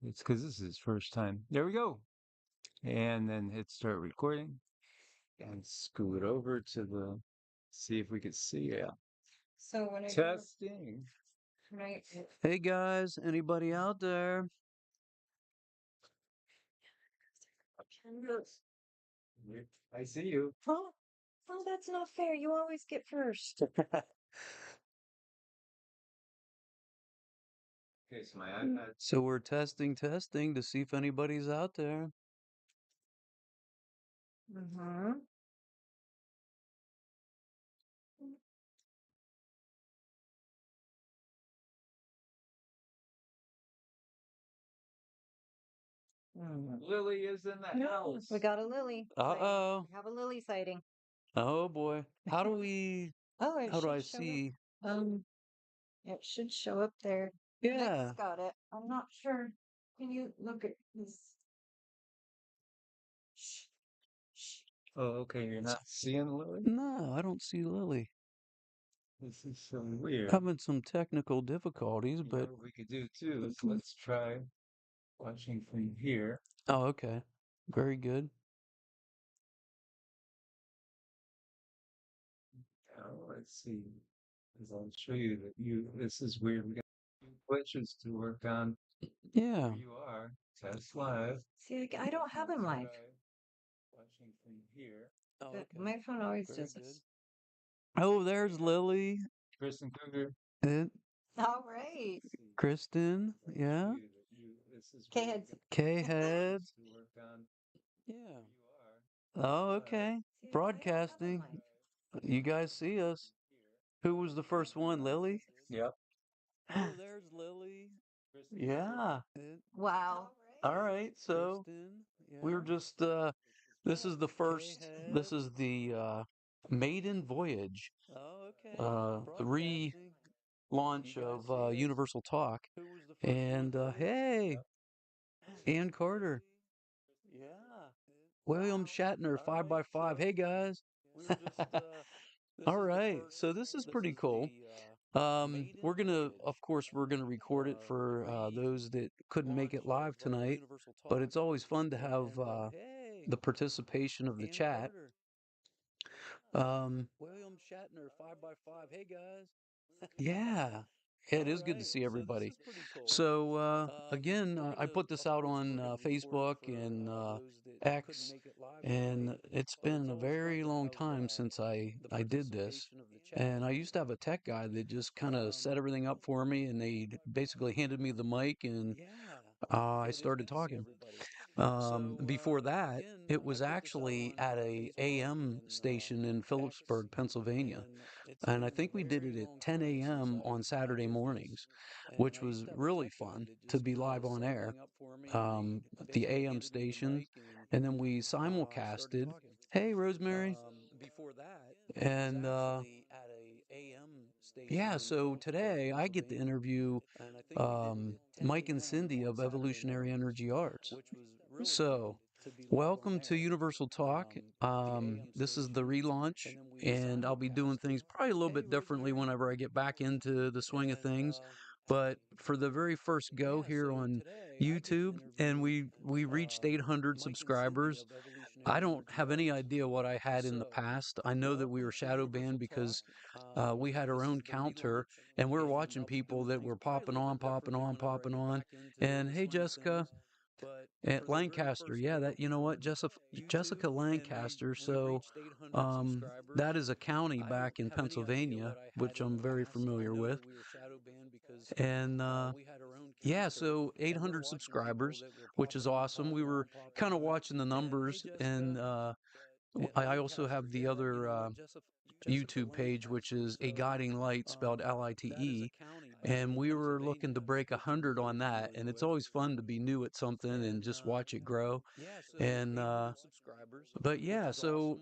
It's because this is his first time. There we go. And then hit start recording and scoot over to the, see if we can see it. So when I Testing. right, Hey guys, anybody out there? Yes. I see you. oh, oh, that's not fair. You always get first. Okay, so my iPad. So we're testing to see if anybody's out there. Mm-hmm. Lily is in the house. We got a lily. sighting. Uh-oh. We have a lily sighting. Oh boy. How do we, Oh, it how do should I show up. see? It should show up there. Yeah. Nick's got it. I'm not sure. Can you look at this? Shh, shh. Oh, okay. You're not seeing Lily? No, I don't see Lily. This is so weird. Having some technical difficulties, You know but what we could do too is let's try watching from here. oh, okay. Very good. Let's see. Because I'll show you that this is weird. We got two glitches to work on. Yeah. Here you are. Test live. See, I don't have him live. Watching from here. Oh, But okay. my phone always Very does good. this. Oh, there's Lily. Kristen Cougar. And All right. Kristen. Yeah. This is Okay, weird. heads. K-Head. To work on. Yeah. Here you are. Oh, Live. okay. See, I don't have him Broadcasting. live. You guys see us. Who was the first one? Lily? Yep. Oh, there's Lily. Yeah. Wow. All right. So we're just this is the first this is the maiden voyage relaunch of Universal Talk. And hey, Ann Carter. Yeah. William Shatner, 5x5. Hey guys. All right. So this is pretty cool. We're gonna, of course, we're gonna record it for those that couldn't make it live tonight. But it's always fun to have the participation of the chat. William Shatner, 5x5. Hey guys. Yeah. Yeah, it is good to see everybody. So again, I put this out on Facebook and X, and it's been a very long time since I did this. And I used to have a tech guy that just kind of set everything up for me, and they basically handed me the mic, and I started talking. Before that, it was actually at a AM station in Phillipsburg, Pennsylvania. And I think we did it at 10 a.m. on Saturday mornings, which was really fun to be live on air, the AM station. And then we simulcasted. Hey, Rosemary. And yeah, so today I get to interview Mike and Cindy of Evolutionary Energy Arts. So, welcome to Universal Talk. This is the relaunch, and I'll be doing things probably a little bit differently whenever I get back into the swing of things. But for the very first go here on YouTube, and we reached 800 subscribers. I don't have any idea what I had in the past. I know that we were shadow banned because we had our own counter, and we were watching people that were popping on, popping on, popping on. And hey, Jessica, at Lancaster, yeah, that you know what, Jessica Lancaster. So, that is a county back in Pennsylvania, which I'm very familiar with. And yeah, so 800 subscribers, which is awesome. We were kind of watching the numbers, and I also have the other YouTube page, which is A Guiding Light, spelled Lite. And we were looking to break 100 on that. And it's always fun to be new at something and just watch it grow. And, but yeah, so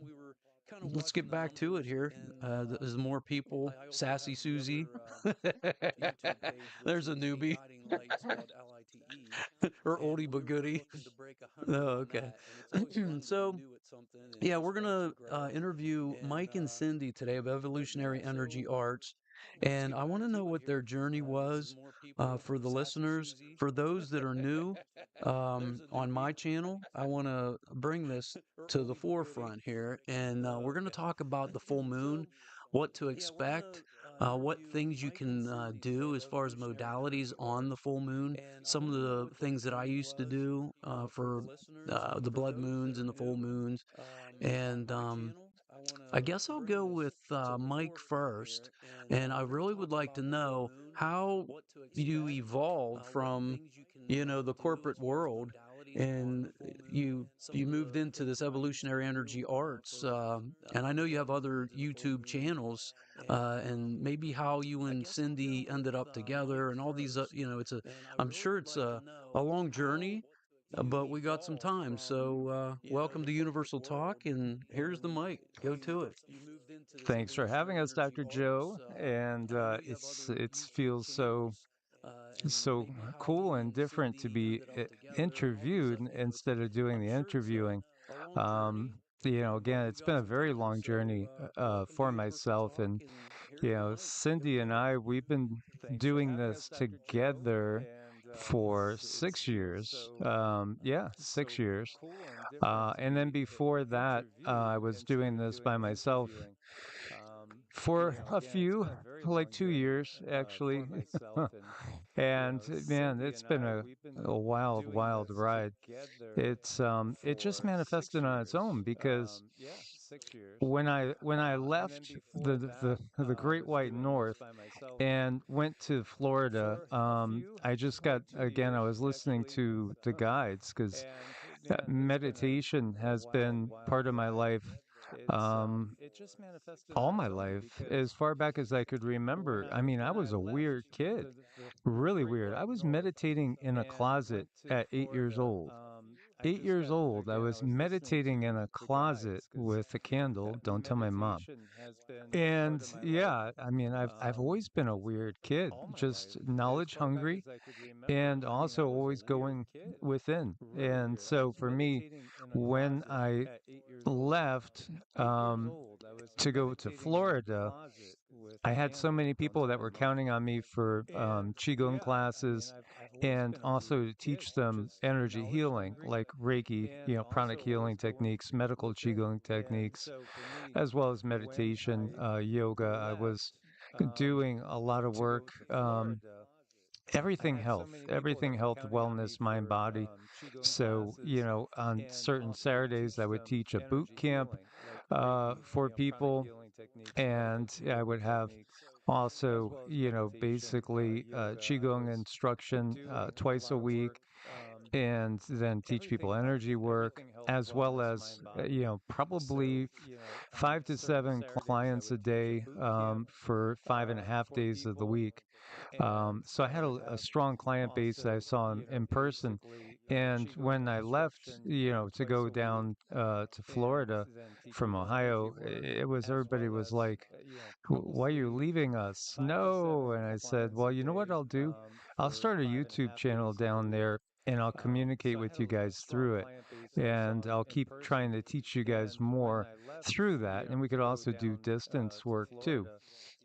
let's get back to it here. There's more people. Sassy Susie. There's a newbie. Or oldie but goodie. Oh, okay. So, yeah, we're going to interview Mike and Cindy today of Evolutionary Energy Arts. And I want to know what their journey was for the listeners. For those that are new on my channel, I want to bring this to the forefront here. And we're going to talk about the full moon, what to expect, what things you can do as far as modalities on the full moon, some of the things that I used to do for the blood moons and the full moons. And I guess I'll go with Mike first. And I really would like to know how you evolved from, the corporate world and you moved into this evolutionary energy arts. And I know you have other YouTube channels, and maybe how you and Cindy ended up together and all these, I'm sure it's a long journey, but we got some time. So, welcome to Universal Talk, and here's the mic. Go to it. Thanks for having us, Dr. Joe. And it feels so cool and different to be interviewed instead of doing the interviewing. Um, again, it's been a very long journey for myself, and Cindy and I, we've been doing this together for 6 years. Yeah, 6 years. And then before that, I was doing this by myself for a few, like 2 years, actually. And man, it's been a wild, wild ride. It just manifested on its own because when I left the Great White North and went to Florida, I just got again. I was listening to the guides because meditation has been part of my life. Um, all my life, as far back as I could remember. I mean, I was a weird kid, really weird. I was meditating in a closet at 8 years old. 8 years old, I was meditating in a closet with a candle. Don't tell my mom. And yeah, I mean, I've always been a weird kid, just knowledge hungry, and also always going within. And so for me, when I left to go to Florida, I had so many people that were counting on me for qigong classes, and also to teach them energy healing, like Reiki, pranic healing techniques, medical qigong techniques, as well as meditation, yoga. I was doing a lot of work. Everything health, wellness, mind, body. So, on certain Saturdays, I would teach a boot camp for people, and I would have also, basically qigong instruction twice a week, and then teach people energy work, as well as probably 5 to 7 clients a day for 5.5 days of the week. So I had a strong client base that I saw in person. And when I left, to go down to Florida from Ohio, it was everybody was like, why are you leaving us? No. And I said, well, you know what I'll do? I'll start a YouTube channel down there and I'll communicate with you guys through it. And I'll keep trying to teach you guys more through that. And we could also do distance work too.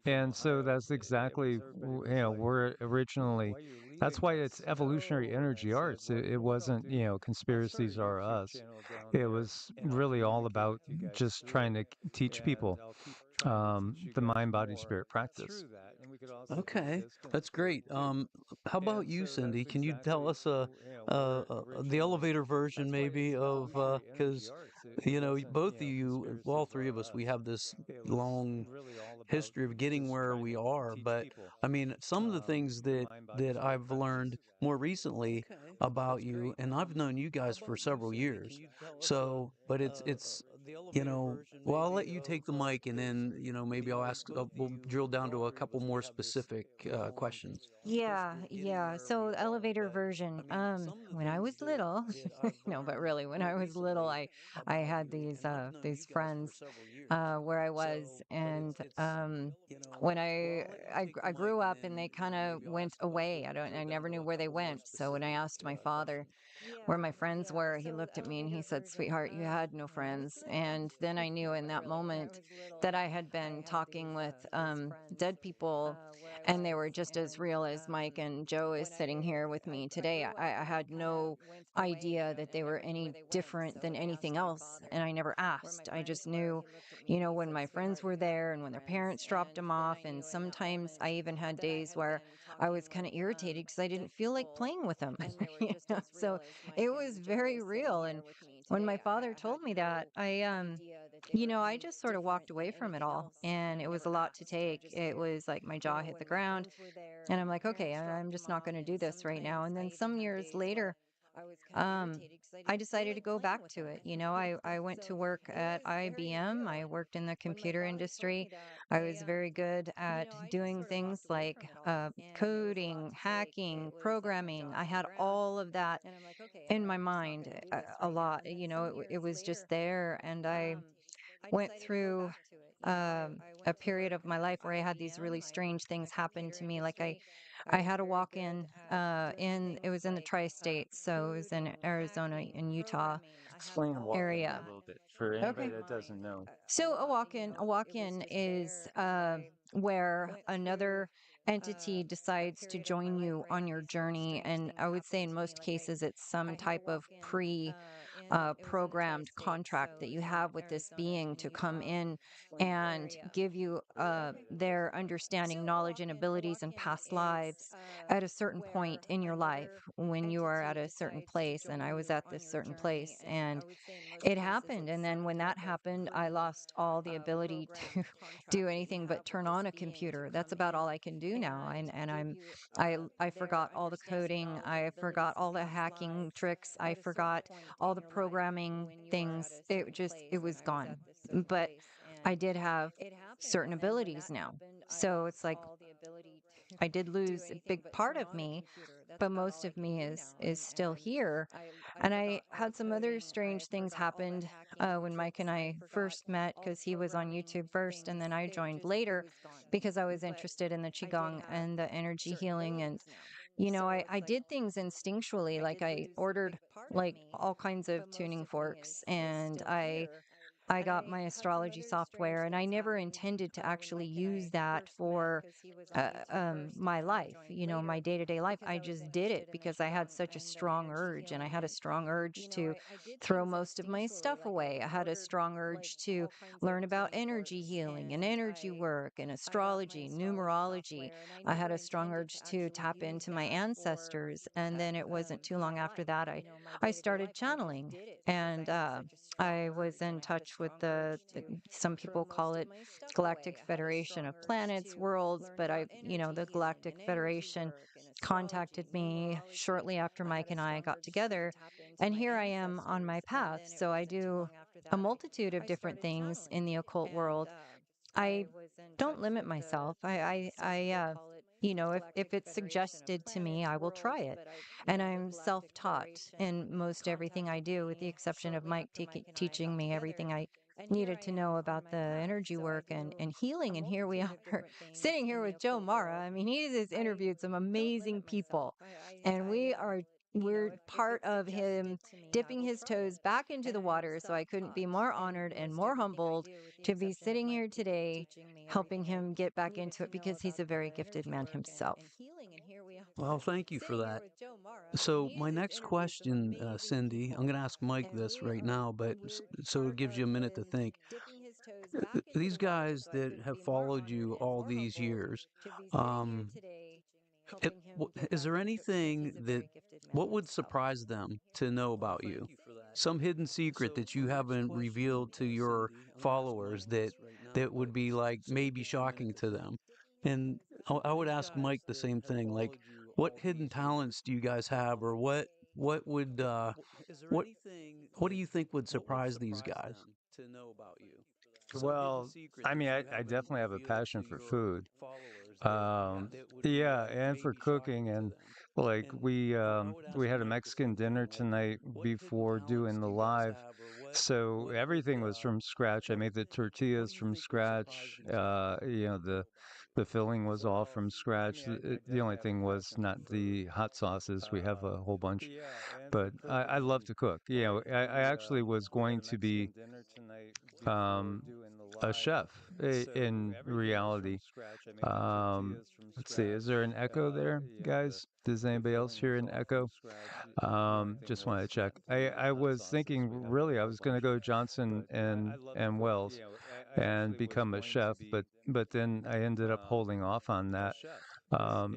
And so that's exactly, where originally, that's why it's evolutionary energy arts. It wasn't, conspiracies are us. It was really all about just trying to teach people the mind, body, spirit practice. Okay, that's great. How about you, Cindy? Can you tell us the elevator version maybe of because both of you, well, all three of us, we have this long history of getting where we are. But I mean, some of the things that I've learned more recently about you, and I've known you guys for several years. So, but well, I'll let you take the mic, and then maybe I'll ask. We'll drill down to a couple more specific questions. Yeah, yeah. So the elevator version. When I was little, no, but really, when I was little, I had these friends where I was, and when I grew up, and they kind of went away. I never knew where they went. So when I asked my father where my friends were, he looked at me and he said, "Sweetheart, you had no friends." And then I knew in that moment that I had been talking with dead people, and they were just as real as Mike and Joe is sitting here with me today. I had no idea that they were any different than anything else, and I never asked. I just knew, when my friends were there and when their parents dropped them off. And sometimes I even had days where I was kind of irritated because I didn't feel like playing with them. So it was very real. And when my father told me that, I just sort of walked away from it all. And it was a lot to take. It was like my jaw hit the ground. And I'm like, okay, I'm just not going to do this right now. And then some years later, um, I decided to go back to it. I went to work at IBM. I worked in the computer industry. I was very good at doing things like coding, hacking, programming. I had all of that in my mind a lot. It was just there. And I went through a period of my life where I had these really strange things happen to me. Like I had a walk in it was in the tri-states, so it was in Arizona and Utah Explain walk-in a area. little bit for anybody Okay. that doesn't know. So a walk-in is where another entity decides to join you on your journey. And I would say in most cases it's some type of programmed contract that you have with this being to come in and give you their understanding, knowledge, and abilities and past lives at a certain point in your life when you are at a certain place. And I was at this certain place, and it happened. And then when that happened, I lost all the ability to do anything but turn on a computer. That's about all I can do now. And I forgot all the coding. I forgot all the hacking tricks. I forgot all the programming things. It was gone. But I did have certain abilities now. So it's like I did lose a big part of me, but most of me is still here. And I had some other strange things happened when Mike and I first met, because he was on YouTube first, and then I joined later because I was interested in the qigong and the energy healing. And I did things instinctually. Like I ordered like all kinds of tuning forks, and I got my astrology software, and I never intended to actually use that for my life, my day to day life. I just did it because I had such a strong urge, and I had a strong urge to throw most of my stuff away. I had a strong urge to learn about energy healing and energy work and astrology, numerology. I had a strong urge to tap into my ancestors. And then it wasn't too long after that, I started channeling. And I was in touch with some people call it Galactic Federation of Planets, Worlds, but the Galactic Federation contacted me shortly after Mike and I got together. And here I am on my path. So I do a multitude of different things in the occult world. I don't limit myself. If it's suggested to me, I will try it. And I'm self-taught in most everything I do, with the exception of Mike teaching me everything I needed to know about the energy work and healing. And here we are sitting here with Joe Mara. I mean, he has interviewed some amazing people, and we're part of him dipping his toes back into the water. So I couldn't be more honored and more humbled to be sitting here today helping him get back into it, because he's a very gifted man himself. Well, thank you for that. So, my next question, Cindy, I'm going to ask Mike this right now, but so it gives you a minute to think. These guys that have followed you all these years, um, is there anything what would surprise them to know about you? Some hidden secret that you haven't revealed to your followers that would be like maybe shocking to them? And I would ask Mike the same thing. Like, what hidden talents do you guys have, or what would what what do you think would surprise these guys? Well, I mean, I definitely have a passion for food. Um, yeah, and for cooking. And like we had a Mexican dinner tonight before doing the live. So everything was from scratch. I made the tortillas from scratch. The the filling was all from scratch. The only thing was not the hot sauces. We have a whole bunch, but I love to cook. You know, I actually was going to be um, a chef in reality. Let's see, is there an echo there, guys? Does anybody else hear an echo? Just want to check. I was thinking really I was going to go Johnson and Wells and become a chef, but then I ended up holding off on that.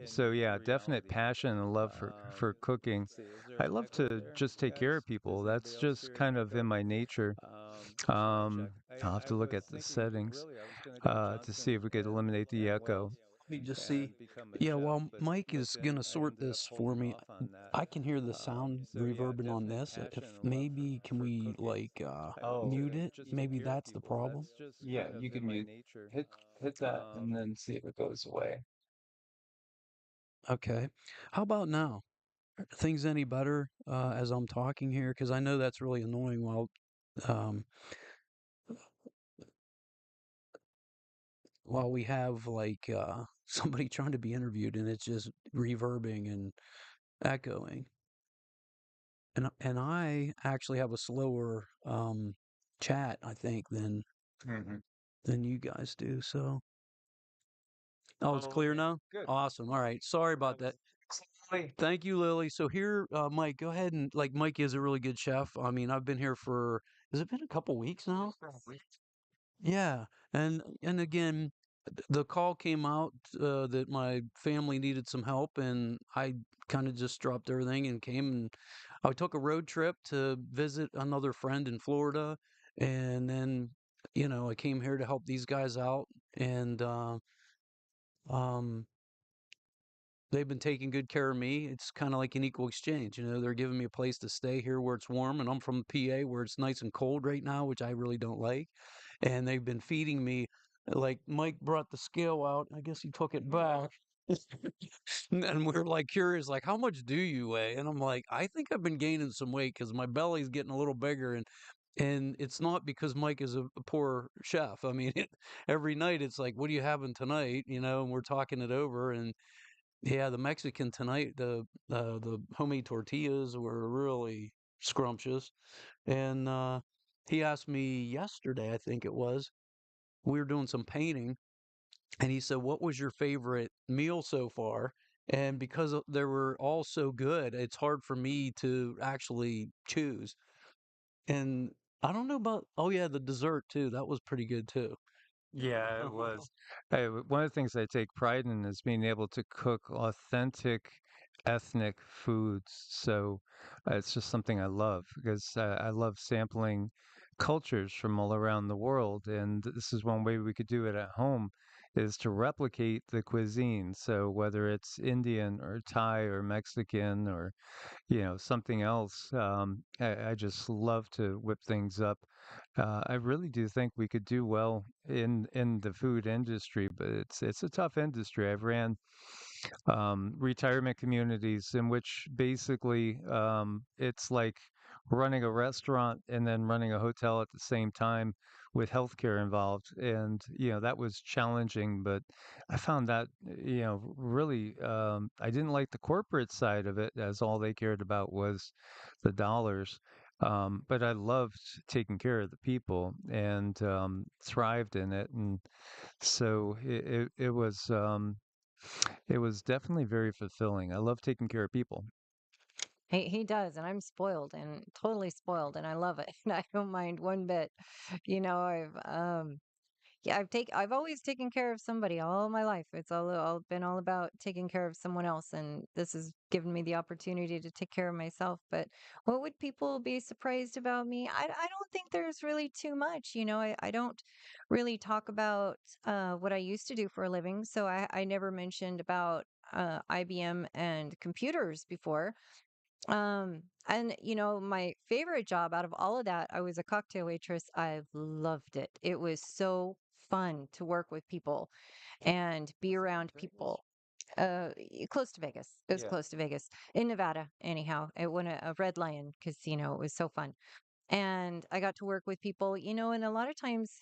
So yeah, definite passion and love for cooking. I love to just take care of people. That's just kind of in my nature. Um, I'll have to look at the settings to see if we could eliminate the echo. Let me just see. Yeah, while Mike is gonna sort this for me, I can hear the sound reverbing on this. If maybe can we like Oh, mute it? Maybe that's the problem. yeah, you can mute. Hit that and then see if it goes away. Okay. How about now? Are things any better as I'm talking here? Because I know that's really annoying um, while we have like somebody trying to be interviewed and it's just reverbing and echoing. And I actually have a slower chat, I think, Hmm. than you guys do. So, oh, it's Oh, clear okay, now. good. Awesome. All right. Sorry That about was that. excellent. Thank you, Lily. So here, Mike, go ahead and like Mike is a really good chef. I mean, I've been here for has it been a couple weeks now? Yeah, and again, the call came out that my family needed some help, and I kind of just dropped everything and came and I took a road trip to visit another friend in Florida, and then I came here to help these guys out, and um, they've been taking good care of me. It's kind of like an equal exchange. They're giving me a place to stay here where it's warm, and I'm from PA where it's nice and cold right now, which I really don't like. And they've been feeding me. Like Mike brought the scale out. I guess he took it back. And we're like curious, like, how much do you weigh? And I'm like, I think I've been gaining some weight because my belly's getting a little bigger. And it's not because Mike is a poor chef. I mean, every night it's like, what are you having tonight? And we're talking it over. And yeah, the Mexican tonight, the homemade tortillas were really scrumptious. And he asked me yesterday, I think it was, we were doing some painting, and he said, "What was your favorite meal so far?" And because they were all so good, it's hard for me to actually choose. And I don't know about, oh yeah, the dessert too. That was pretty good too. Yeah, it was. One of the things I take pride in is being able to cook authentic ethnic foods. So it's just something I love because I love sampling cultures from all around the world. And this is one way we could do it at home is to replicate the cuisine. So whether it's Indian or Thai or Mexican or something else. I just love to whip things up. I really do think we could do well in the food industry, but it's a tough industry. I've ran retirement communities in which basically it's like running a restaurant and then running a hotel at the same time with healthcare involved. And, that was challenging, but I found that, really, I didn't like the corporate side of it as all they cared about was the dollars. But I loved taking care of the people and thrived in it. And so it was definitely very fulfilling. I love taking care of people. He does, and I'm spoiled and totally spoiled, and I love it. And I don't mind one bit. Yeah, I've always taken care of somebody all my life. It's all been all about taking care of someone else, and this has given me the opportunity to take care of myself. But what would people be surprised about me? I don't think there's really too much. I don't really talk about what I used to do for a living, so I never mentioned about IBM and computers before. And my favorite job out of all of that, I was a cocktail waitress. I loved it. It was so fun to work with people and be around people. Close to Vegas. It was Yeah. close to Vegas in Nevada. Anyhow, it won a Red Lion because it was so fun. And I got to work with people, and a lot of times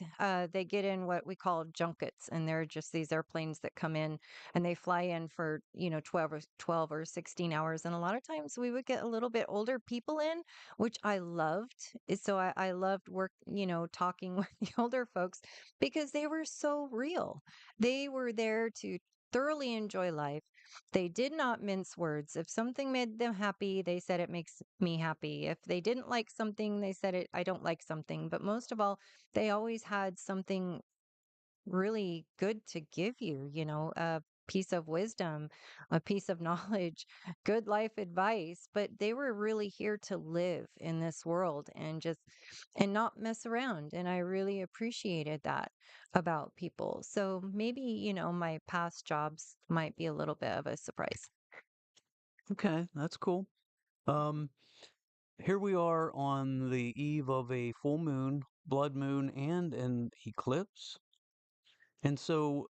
they get in what we call junkets, and they're just these airplanes that come in and they fly in for, 12 or 16 hours. And a lot of times we would get a little bit older people in, which I loved. So I loved talking with the older folks because they were so real. They were there to thoroughly enjoy life. They did not mince words. If something made them happy, they said it makes me happy. If they didn't like something, they said it I don't like something. But most of all, they always had something really good to give you, a piece of wisdom, a piece of knowledge, good life advice, but they were really here to live in this world and not mess around. And I really appreciated that about people. So maybe, my past jobs might be a little bit of a surprise. Okay, that's cool. Um, Here we are on the eve of a full moon, blood moon, and an eclipse. And so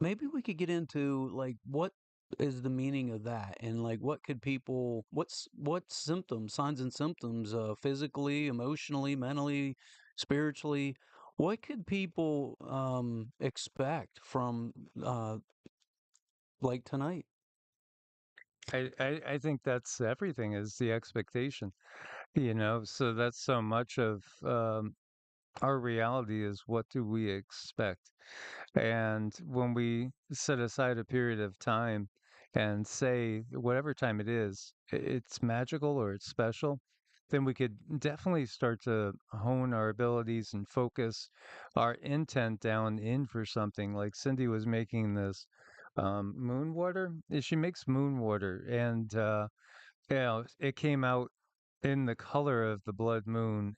maybe we could get into like what is the meaning of that and like what could people what symptoms, signs and symptoms physically, emotionally, mentally, spiritually, what could people expect from uh like tonight? I think that's everything is the expectation, so that's so much of our reality is what do we expect? And when we set aside a period of time and say whatever time it is, it's magical or it's special, then we could definitely start to hone our abilities and focus our intent down in for something. Like Cindy was making this moon water. She makes moon water, and it came out in the color of the blood moon.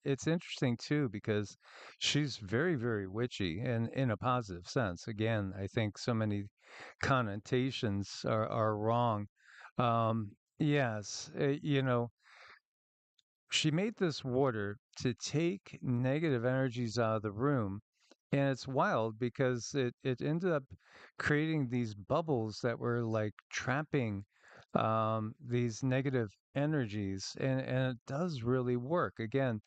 It's interesting too because she's very, very witchy and in a positive sense. Again, I think so many connotations are wrong. Yes, she made this water to take negative energies out of the room. And it's wild because it ended up creating these bubbles that were like trapping these negative energies. And it does really work. Again,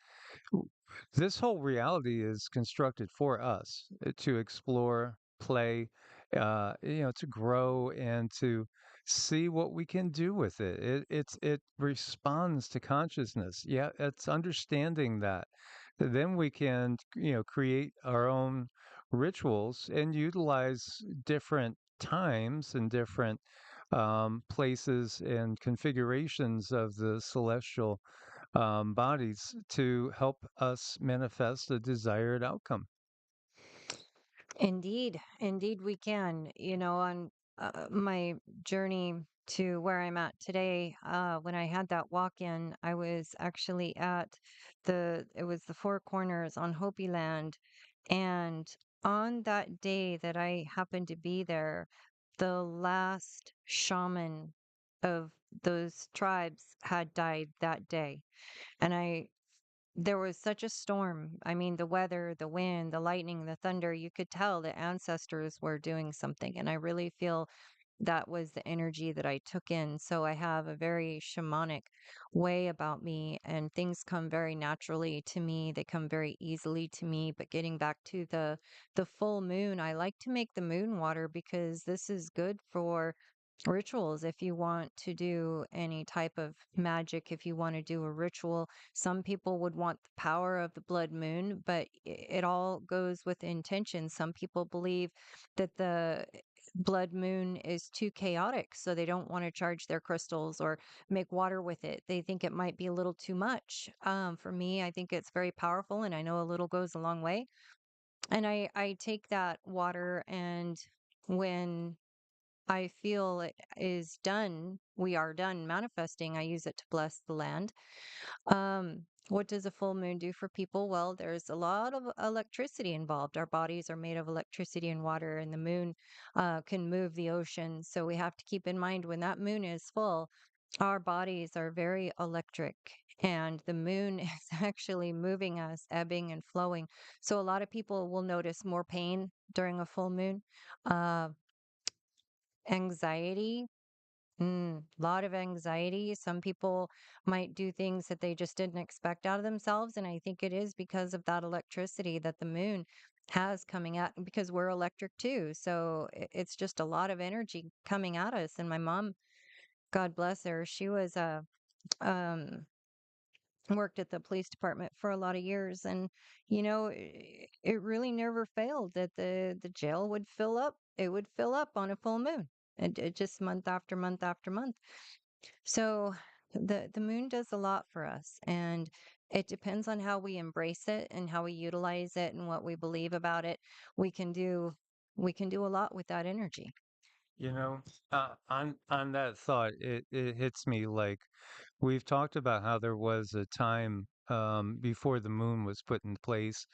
w- this whole reality is constructed for us to explore, play, to grow and to see what we can do with it. It responds to consciousness. Yeah, it's understanding that. Then we can, create our own rituals and utilize different times and different places and configurations of the celestial bodies to help us manifest a desired outcome. Indeed, indeed, we can. On my journey to where I'm at today, when I had that walk in, I was actually at it was the Four Corners on Hopi land. And on that day that I happened to be there, the last shaman of those tribes had died that day. And there was such a storm. I mean, the weather, the wind, the lightning, the thunder, you could tell the ancestors were doing something. And I really feel that was the energy that I took in. So I have a very shamanic way about me, and things come very naturally to me. They come very easily to me. But getting back to the full moon, I like to make the moon water because this is good for rituals. If you want to do any type of magic, if you want to do a ritual, some people would want the power of the blood moon, but it all goes with intention. Some people believe that the blood moon is too chaotic, so they don't want to charge their crystals or make water with it. They think it might be a little too much. For me, I think it's very powerful, and I know a little goes a long way. And I take that water, and when I feel it is done, we are done manifesting, I use it to bless the land. What does a full moon do for people? Well, there's a lot of electricity involved. Our bodies are made of electricity and water, and the moon can move the ocean. So we have to keep in mind when that moon is full, our bodies are very electric, and the moon is actually moving us, ebbing and flowing. So a lot of people will notice more pain during a full moon, uh, anxiety, Lot of anxiety. Some people might do things that they just didn't expect out of themselves. And I think it is because of that electricity that the moon has coming out, because we're electric too. So it's just a lot of energy coming at us. And my mom, God bless her, she was um worked at the police department for a lot of years, and it really never failed that the jail would fill up. It would fill up on a full moon, and it just month after month after month. So the moon does a lot for us, and it depends on how we embrace it and how we utilize it and what we believe about it. We can do we can do a lot with that energy. You know, on that thought, it hits me like we've talked about how there was a time before the moon was put in place.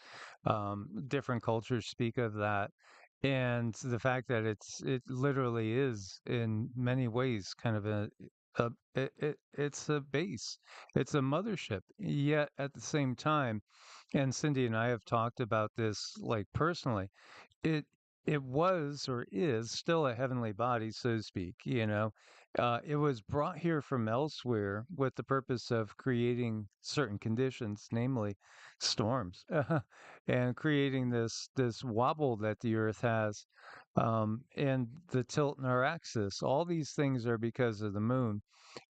Different cultures speak of that, and the fact that it literally is in many ways kind of it's a base, it's a mothership. Yet at the same time, and Cindy and I have talked about this like personally, it it was or is still a heavenly body, so to speak, you know. It was brought here from elsewhere with the purpose of creating certain conditions, namely storms, and creating this wobble that the Earth has, and the tilt in our axis. All these things are because of the moon,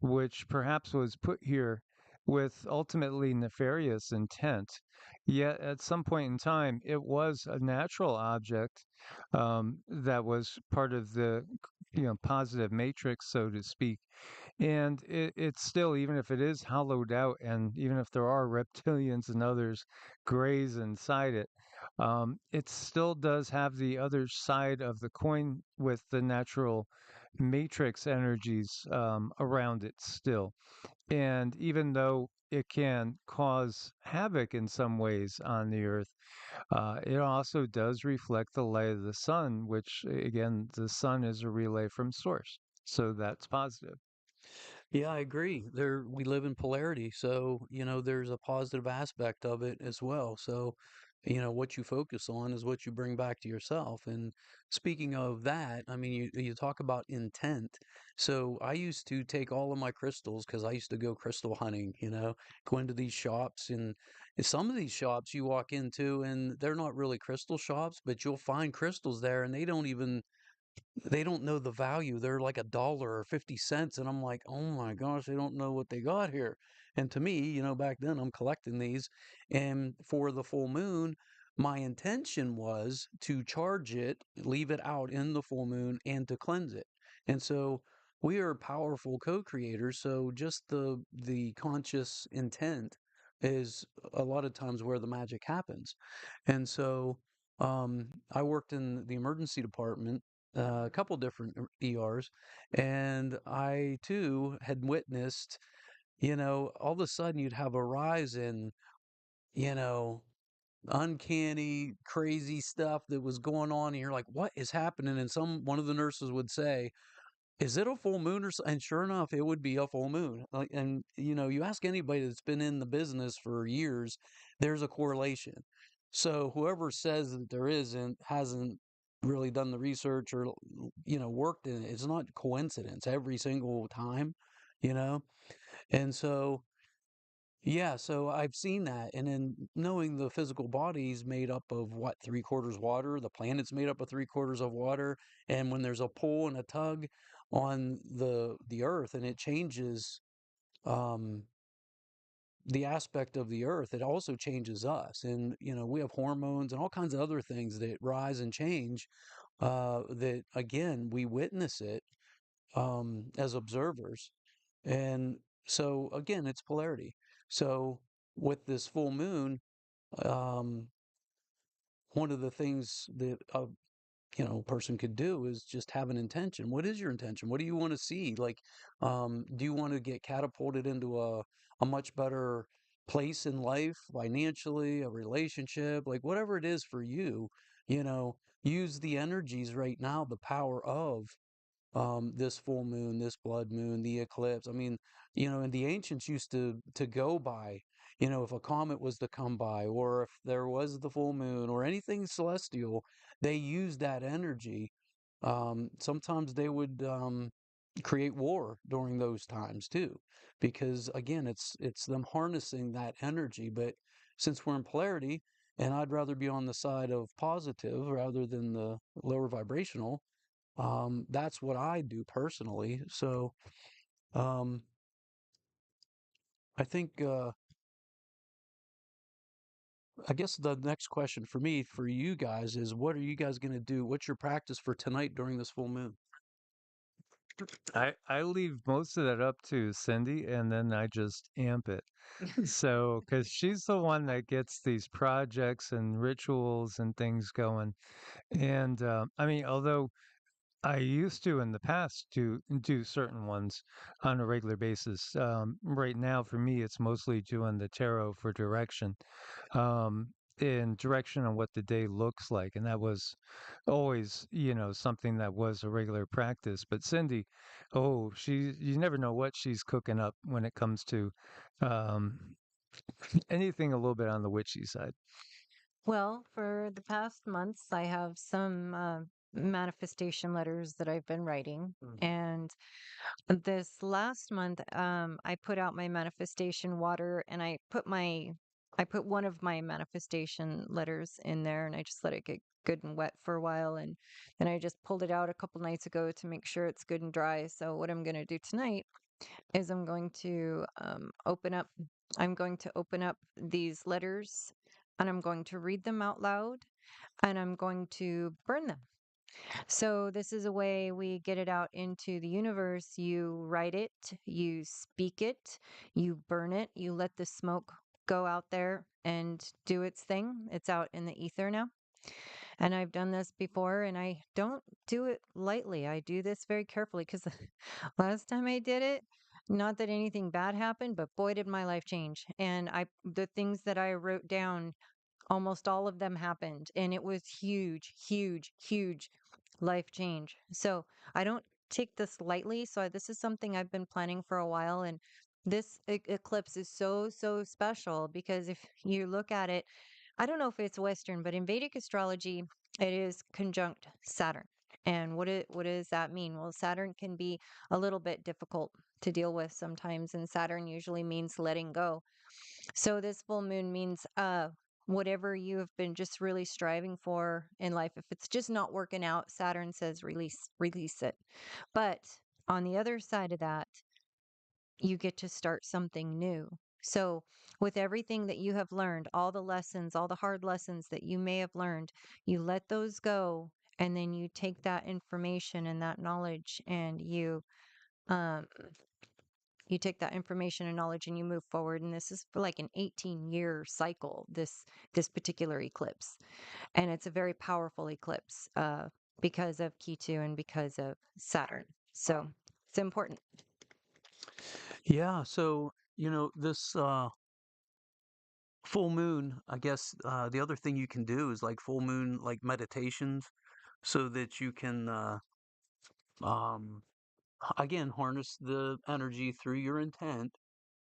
which perhaps was put here with ultimately nefarious intent. Yet at some point in time, it was a natural object that was part of the positive matrix, so to speak. And it's still, even if it is hollowed out, and even if there are reptilians and others grays inside it, it still does have the other side of the coin with the natural matrix energies around it still. And even though it can cause havoc in some ways on the earth, it also does reflect the light of the sun, which, again, the sun is a relay from source. So that's positive. Yeah, I agree. There, we live in polarity, so there's a positive aspect of it as well. So, what you focus on is what you bring back to yourself. And speaking of that, I mean, you talk about intent. So I used to take all of my crystals because I used to go crystal hunting. Go into these shops, and some of these shops you walk into, and they're not really crystal shops, but you'll find crystals there, and they don't know the value. They're like $1 or 50 cents. And I'm like, oh my gosh, they don't know what they got here. And to me, back then I'm collecting these. And for the full moon, my intention was to charge it, leave it out in the full moon, and to cleanse it. And so we are powerful co-creators. So just the conscious intent is a lot of times where the magic happens. And so I worked in the emergency department, a couple different ERs, and I too had witnessed, all of a sudden you'd have a rise in, you know, uncanny, crazy stuff that was going on, and you're like, what is happening? And one of the nurses would say, is it a full moon or so? And sure enough, it would be a full moon. Like, and you ask anybody that's been in the business for years, there's a correlation. So whoever says that there isn't hasn't really done the research or worked in it. It's not coincidence every single time, you know. And so yeah, so I've seen that. And then knowing the physical body's made up of what, three-quarters water, the planet's made up of three-quarters of water, and when there's a pull and a tug on the Earth and it changes um the aspect of the Earth, it also changes us. And we have hormones and all kinds of other things that rise and change, that again, we witness it as observers. And so again, it's polarity. So with this full moon, um, one of the things that a person could do is just have an intention. What is your intention? What do you want to see? Like, do you want to get catapulted into a much better place in life, financially, a relationship, like whatever it is for you, use the energies right now, the power of this full moon, this blood moon, the eclipse. I mean, and the ancients used to go by, if a comet was to come by, or if there was the full moon, or anything celestial, they used that energy. Sometimes they would. create war during those times too, because again, it's them harnessing that energy. But since we're in polarity, and I'd rather be on the side of positive rather than the lower vibrational, that's what I do personally. So um, I think I guess the next question for me, for you guys, is what are you guys going to do? What's your practice for tonight during this full moon? I leave most of that up to Cindy, and then I just amp it. So, because she's the one that gets these projects and rituals and things going. And I mean, although I used to in the past to do certain ones on a regular basis. Right now, for me, it's mostly doing the tarot for direction, um, in direction on what the day looks like, and that was always, something that was a regular practice. But Cindy, oh, you never know what she's cooking up when it comes to um, anything a little bit on the witchy side. Well, for the past months, I have some manifestation letters that I've been writing. And this last month, I put out my manifestation water and I put one of my manifestation letters in there and I just let it get good and wet for a while. And then I just pulled it out a couple nights ago to make sure it's good and dry. So what I'm going to do tonight is I'm going to open up these letters and I'm going to read them out loud and I'm going to burn them. So, this is a way we get it out into the universe. You write it, you speak it, you burn it, you let the smoke go out there and do its thing. It's out in the ether now. And I've done this before and I don't do it lightly. I do this very carefully because last time I did it, not that anything bad happened, but boy, did my life change. And the things that I wrote down, almost all of them happened. And it was huge, huge, huge life change. So I don't take this lightly. So this is something I've been planning for a while. And this eclipse is so, so special because if you look at it, I don't know if it's Western, but in Vedic astrology, it is conjunct Saturn. And what does that mean? Well, Saturn can be a little bit difficult to deal with sometimes, and Saturn usually means letting go. So this full moon means whatever you have been just really striving for in life, if it's just not working out, Saturn says release it. But on the other side of that, you get to start something new. So, with everything that you have learned, all the lessons, all the hard lessons that you may have learned, you let those go and then you take that information and that knowledge and um you take that information and knowledge and you move forward, and this is for like an 18-year cycle, this particular eclipse, and it's a very powerful eclipse because of Ketu and because of Saturn, so it's important. Yeah, so this full moon, I guess the other thing you can do is like full moon like meditations so that you can um again harness the energy through your intent.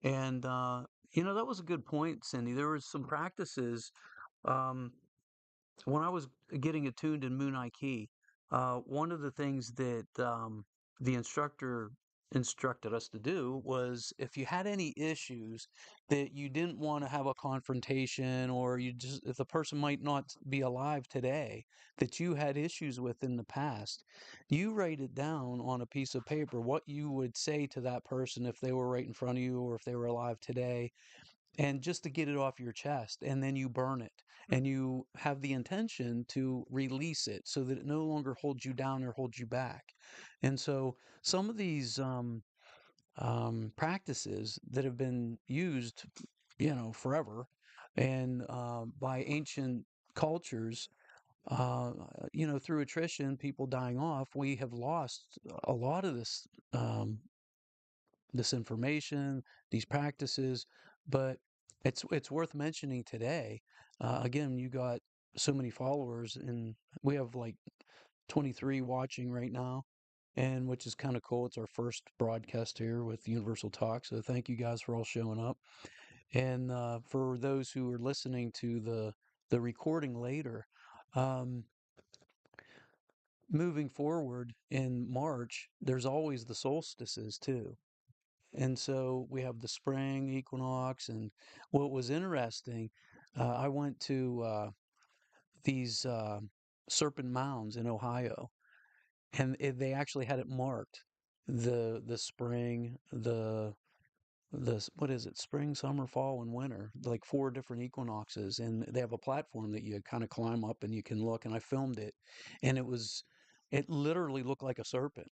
And that was a good point, Cindy. There was some practices um when I was getting attuned in Moon Key, one of the things that the instructor instructed us to do was if you had any issues that you didn't want to have a confrontation, or you just, if the person might not be alive today, that you had issues with in the past, you write it down on a piece of paper what you would say to that person if they were right in front of you or if they were alive today, and just to get it off your chest, and then you burn it and you have the intention to release it so that it no longer holds you down or holds you back. And so some of these practices that have been used forever and by ancient cultures, uh, through attrition, people dying off, we have lost a lot of this information, these practices, but it's worth mentioning today. Again, you got so many followers, and we have like 23 watching right now, and which is kind of cool. It's our first broadcast here with Universal Talk, so thank you guys for all showing up. And for those who are listening to the recording later, um, moving forward in March, there's always the solstices too. And so we have the spring equinox. And what was interesting, I went to these Serpent Mounds in Ohio, and they actually had it marked the spring, what is it, spring, summer, fall, and winter, like four different equinoxes. And they have a platform that you kind of climb up and you can look. And I filmed it, and it literally looked like a serpent.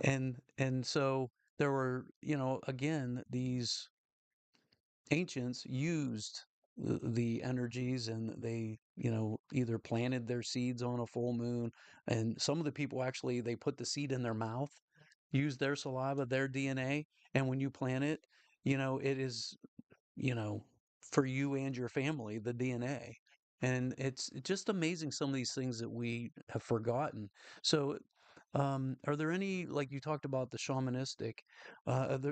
And so there were, again, these ancients used the energies, and they, either planted their seeds on a full moon. And some of the people actually, they put the seed in their mouth, use their saliva, their DNA. And when you plant it, it is, you know, for you and your family, the DNA. And it's just amazing, some of these things that we have forgotten. So, are there any, like you talked about the shamanistic,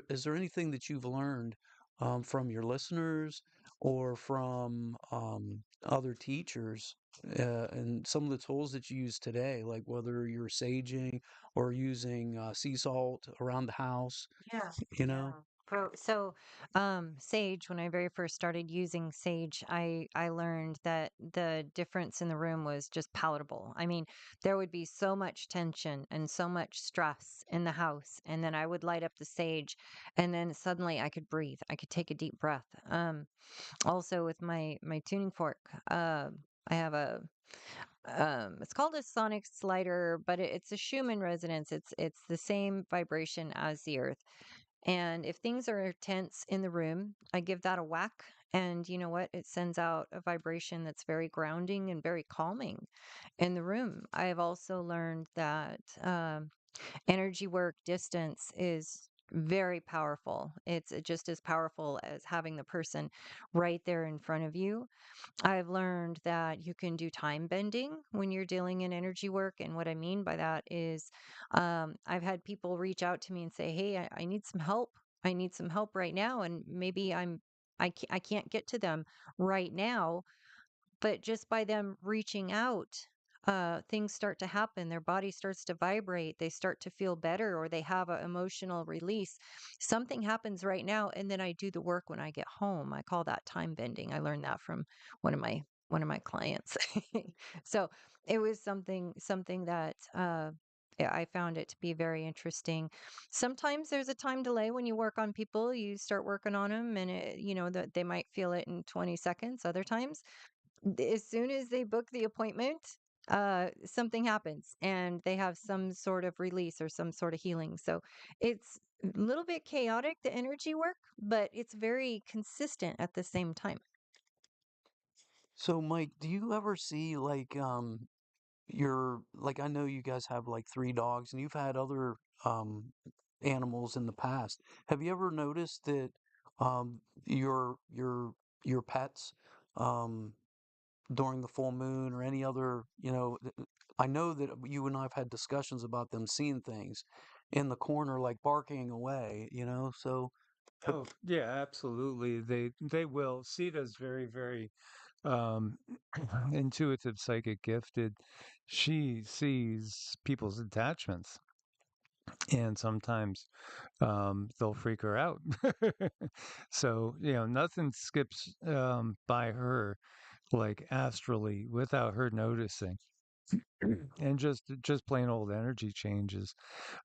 is there anything that you've learned from your listeners or from other teachers, and some of the tools that you use today, like whether you're saging or using sea salt around the house, Yeah, you yeah. know? Sage, when I very first started using sage, I learned that the difference in the room was just palatable. I mean, there would be so much tension and so much stress in the house, and then I would light up the sage, and then suddenly I could breathe. I could take a deep breath. Also with my tuning fork, I have a it's called a sonic slider, but it's a Schumann resonance. It's the same vibration as the earth. And if things are tense in the room, I give that a whack. And you know what? It sends out a vibration that's very grounding and very calming in the room. I have also learned that energy work distance is very powerful. It's just as powerful as having the person right there in front of you. I've learned that you can do time bending when you're dealing in energy work. And what I mean by that is, I've had people reach out to me and say, "Hey, I need some help. I need some help right now." And maybe I can't get to them right now, but just by them reaching out, things start to happen. Their body starts to vibrate. They start to feel better, or they have an emotional release. Something happens right now, and then I do the work when I get home. I call that time bending. I learned that from one of my one of my clients. So it was something that yeah, I found it to be very interesting. Sometimes there's a time delay when you work on people. You start working on them, and that they might feel it in 20 seconds. Other times as soon as they book the appointment, something happens and they have some sort of release or some sort of healing. So it's a little bit chaotic, the energy work, but it's very consistent at the same time. So, Mike, do you ever see like I know you guys have like three dogs, and you've had other um animals in the past. Have you ever noticed that um your pets um during the full moon or any other, I know that you and I have had discussions about them seeing things in the corner, like barking away, so have- Oh, yeah, absolutely. They will. Sita's very, very um intuitive, psychic, gifted. She sees people's attachments, and sometimes they'll freak her out. So, nothing skips by her like astrally without her noticing. And just plain old energy changes.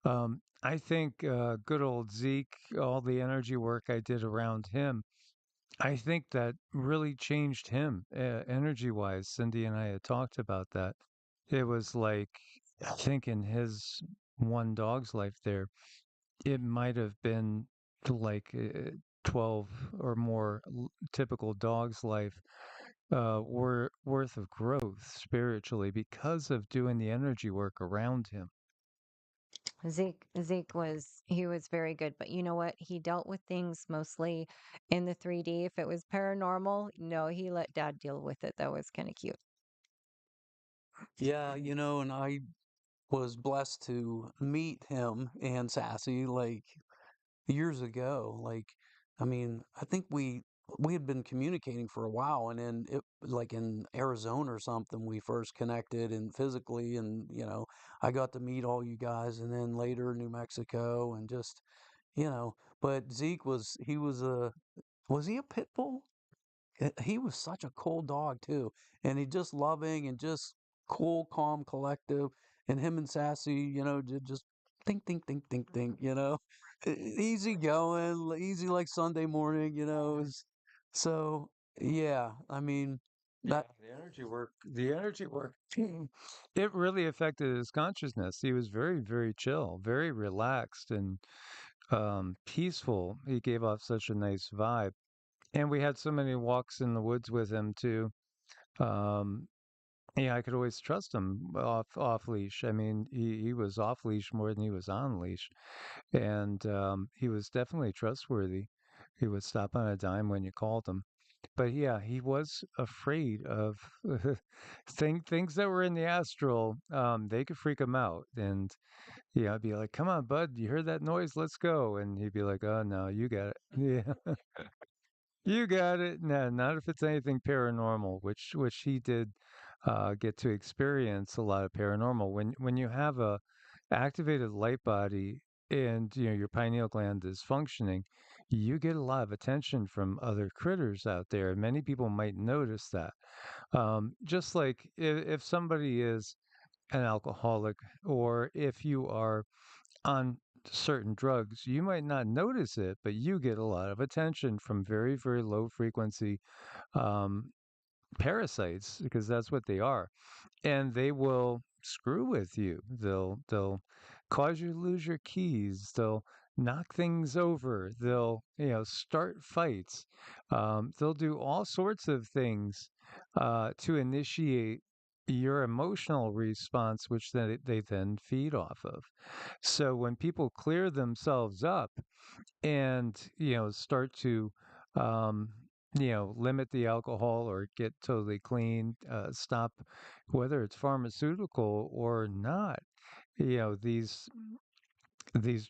I think good old Zeke, all the energy work I did around him, I think that really changed him energy wise. Cindy and I had talked about that. It was like, I think in his one dog's life there, it might have been like 12 or more typical dog's life worth of growth spiritually because of doing the energy work around him. Zeke was very good, but you know what? He dealt with things mostly in the 3D. If it was paranormal, no, he let dad deal with it. That was kind of cute. yeah, and I was blessed to meet him and Sassy like years ago. Like, I mean, I think we we had been communicating for a while, and then it like in Arizona or something, we first connected and physically, and I got to meet all you guys, and then later New Mexico, and just But Zeke was he a pit bull? He was such a cool dog too, and he just loving and just cool, calm, collective. And him and Sassy, just think, think, think, think, think. Easy going, easy like Sunday morning. So yeah. I mean Yeah, that. the energy work, it really affected his consciousness. He was very, very chill, very relaxed and peaceful. He gave off such a nice vibe. And we had so many walks in the woods with him too. Um, yeah, I could always trust him off leash. I mean, he was off leash more than he was on leash, and he was definitely trustworthy. He would stop on a dime when you called him. But yeah, he was afraid of things that were in the astral. They could freak him out, and yeah, I'd be like, "Come on, bud, you heard that noise? Let's go." And he'd be like, "Oh no, you got it." Yeah, you got it. No, not if it's anything paranormal, which he did get to experience a lot of paranormal. When you have a activated light body and your pineal gland is functioning, you get a lot of attention from other critters out there. Many people might notice that. Just like if somebody is an alcoholic or if you are on certain drugs, you might not notice it, but you get a lot of attention from very, very low frequency um, parasites because that's what they are, and they will screw with you. They'll cause you to lose your keys. They'll knock things over. They'll start fights. They'll do all sorts of things to initiate your emotional response, which they then feed off of. So when people clear themselves up and start to um, limit the alcohol or get totally clean, stop whether it's pharmaceutical or not. These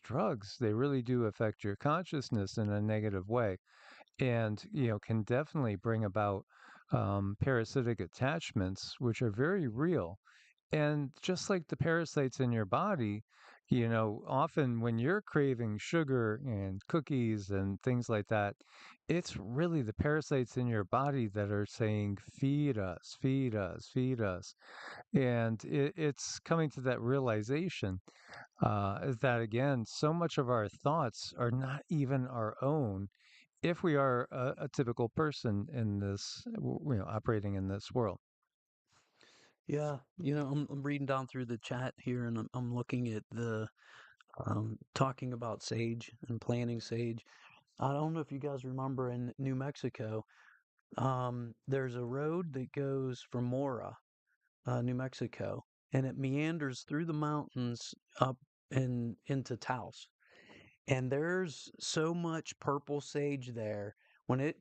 drugs, they really do affect your consciousness in a negative way, and can definitely bring about parasitic attachments, which are very real. And just like the parasites in your body, often when you're craving sugar and cookies and things like that, it's really the parasites in your body that are saying, feed us, feed us, feed us. And it's coming to that realization is that, again, so much of our thoughts are not even our own if we are a typical person in this, operating in this world. Yeah, I'm reading down through the chat here, and I'm looking at the talking about sage and planting sage. I don't know if you guys remember in New Mexico, there's a road that goes from Mora, New Mexico, and it meanders through the mountains up and into Taos. And there's so much purple sage there. When it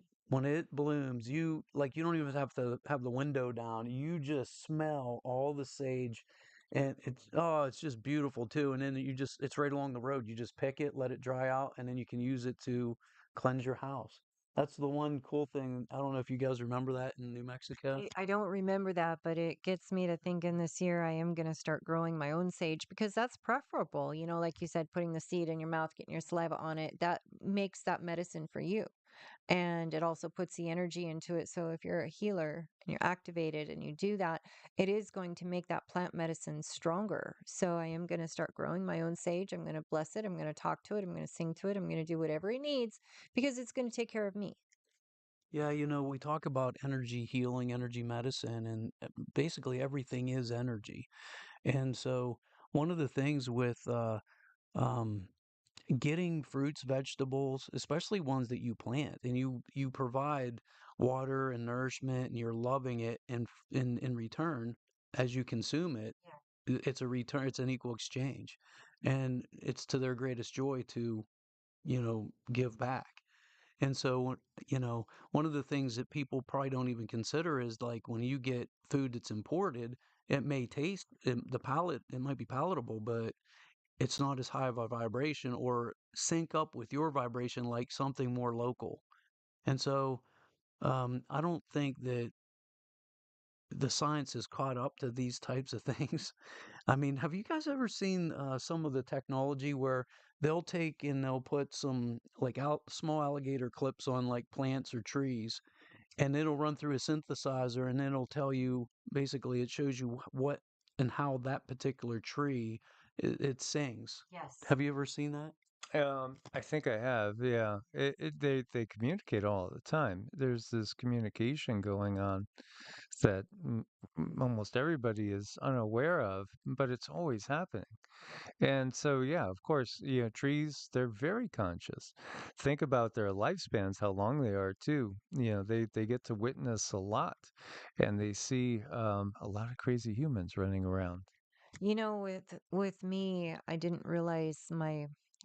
blooms, you don't even have to have the window down. You just smell all the sage, and it's just beautiful too. And then it's right along the road. You just pick it, let it dry out, and then you can use it to cleanse your house. That's the one cool thing. I don't know if you guys remember that in New Mexico. I don't remember that, but it gets me to thinking this year I am going to start growing my own sage because that's preferable. Like you said, putting the seed in your mouth, getting your saliva on it, that makes that medicine for you. And it also puts the energy into it. So if you're a healer and you're activated and you do that, it is going to make that plant medicine stronger. So I am going to start growing my own sage. I'm going to bless it. I'm going to talk to it. I'm going to sing to it. I'm going to do whatever it needs because it's going to take care of me. Yeah, we talk about energy healing, energy medicine, and basically everything is energy. And so, one of the things with um, getting fruits, vegetables, especially ones that you plant, and you provide water and nourishment, and you're loving it, and in return, as you consume it, it's a return. It's an equal exchange, and it's to their greatest joy to give back. And so, one of the things that people probably don't even consider is like when you get food that's imported, it may the palate, it might be palatable, but it's not as high of a vibration or sync up with your vibration like something more local. And so, I don't think that the science has caught up to these types of things. I mean, have you guys ever seen some of the technology where they'll take and they'll put some like out small alligator clips on like plants or trees, and it'll run through a synthesizer, and then it'll tell you basically it shows you what and how that particular tree it sings. Yes. Have you ever seen that? I think I have. Yeah, they communicate all the time. There's this communication going on that almost everybody is unaware of, but it's always happening. And so, yeah, of course, trees, they're very conscious. Think about their lifespans, how long they are too. They get to witness a lot, and they see a lot of crazy humans running around. With me, I didn't realize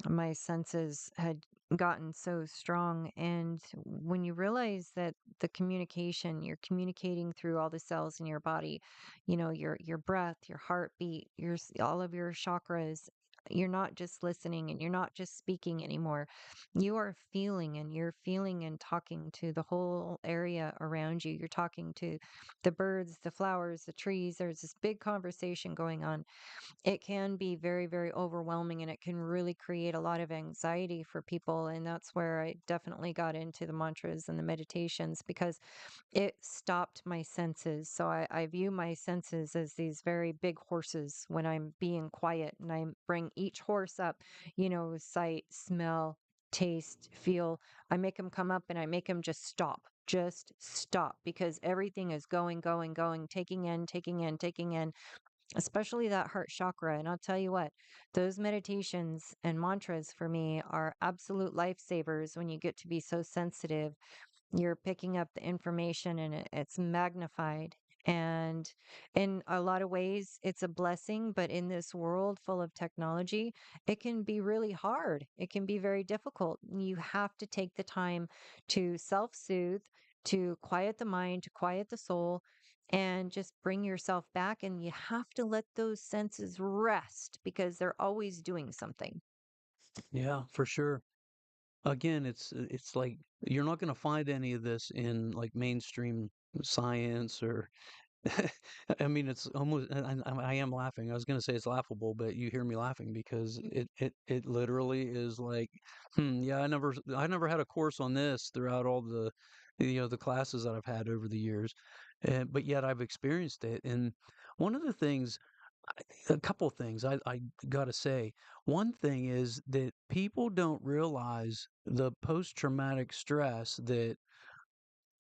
my senses had gotten so strong. And when you realize that the communication, you're communicating through all the cells in your body, your breath, your heartbeat, all of your chakras. You're not just listening and you're not just speaking anymore. You are feeling, and you're feeling and talking to the whole area around you. You're talking to the birds, the flowers, the trees. There's this big conversation going on. It can be very, very overwhelming, and it can really create a lot of anxiety for people. And that's where I definitely got into the mantras and the meditations, because it stopped my senses. So I view my senses as these very big horses when I'm being quiet, and I bring each horse up, sight, smell, taste, feel. I make them come up, and I make them just stop. Just stop, because everything is going, going, going, taking in, taking in, taking in, especially that heart chakra. And I'll tell you what, those meditations and mantras for me are absolute lifesavers when you get to be so sensitive. You're picking up the information, and it's magnified. And in a lot of ways, it's a blessing. But in this world full of technology, it can be really hard. It can be very difficult. You have to take the time to self soothe, to quiet the mind, to quiet the soul, and just bring yourself back. And you have to let those senses rest, because they're always doing something. Yeah, for sure. Again, it's like you're not going to find any of this in like mainstream science or I mean, it's almost, and I am laughing. I was going to say it's laughable, but you hear me laughing because it literally is like, yeah, I never had a course on this throughout all the classes that I've had over the years, but yet I've experienced it. And one of the things, a couple things I got to say. One thing is that people don't realize the post-traumatic stress that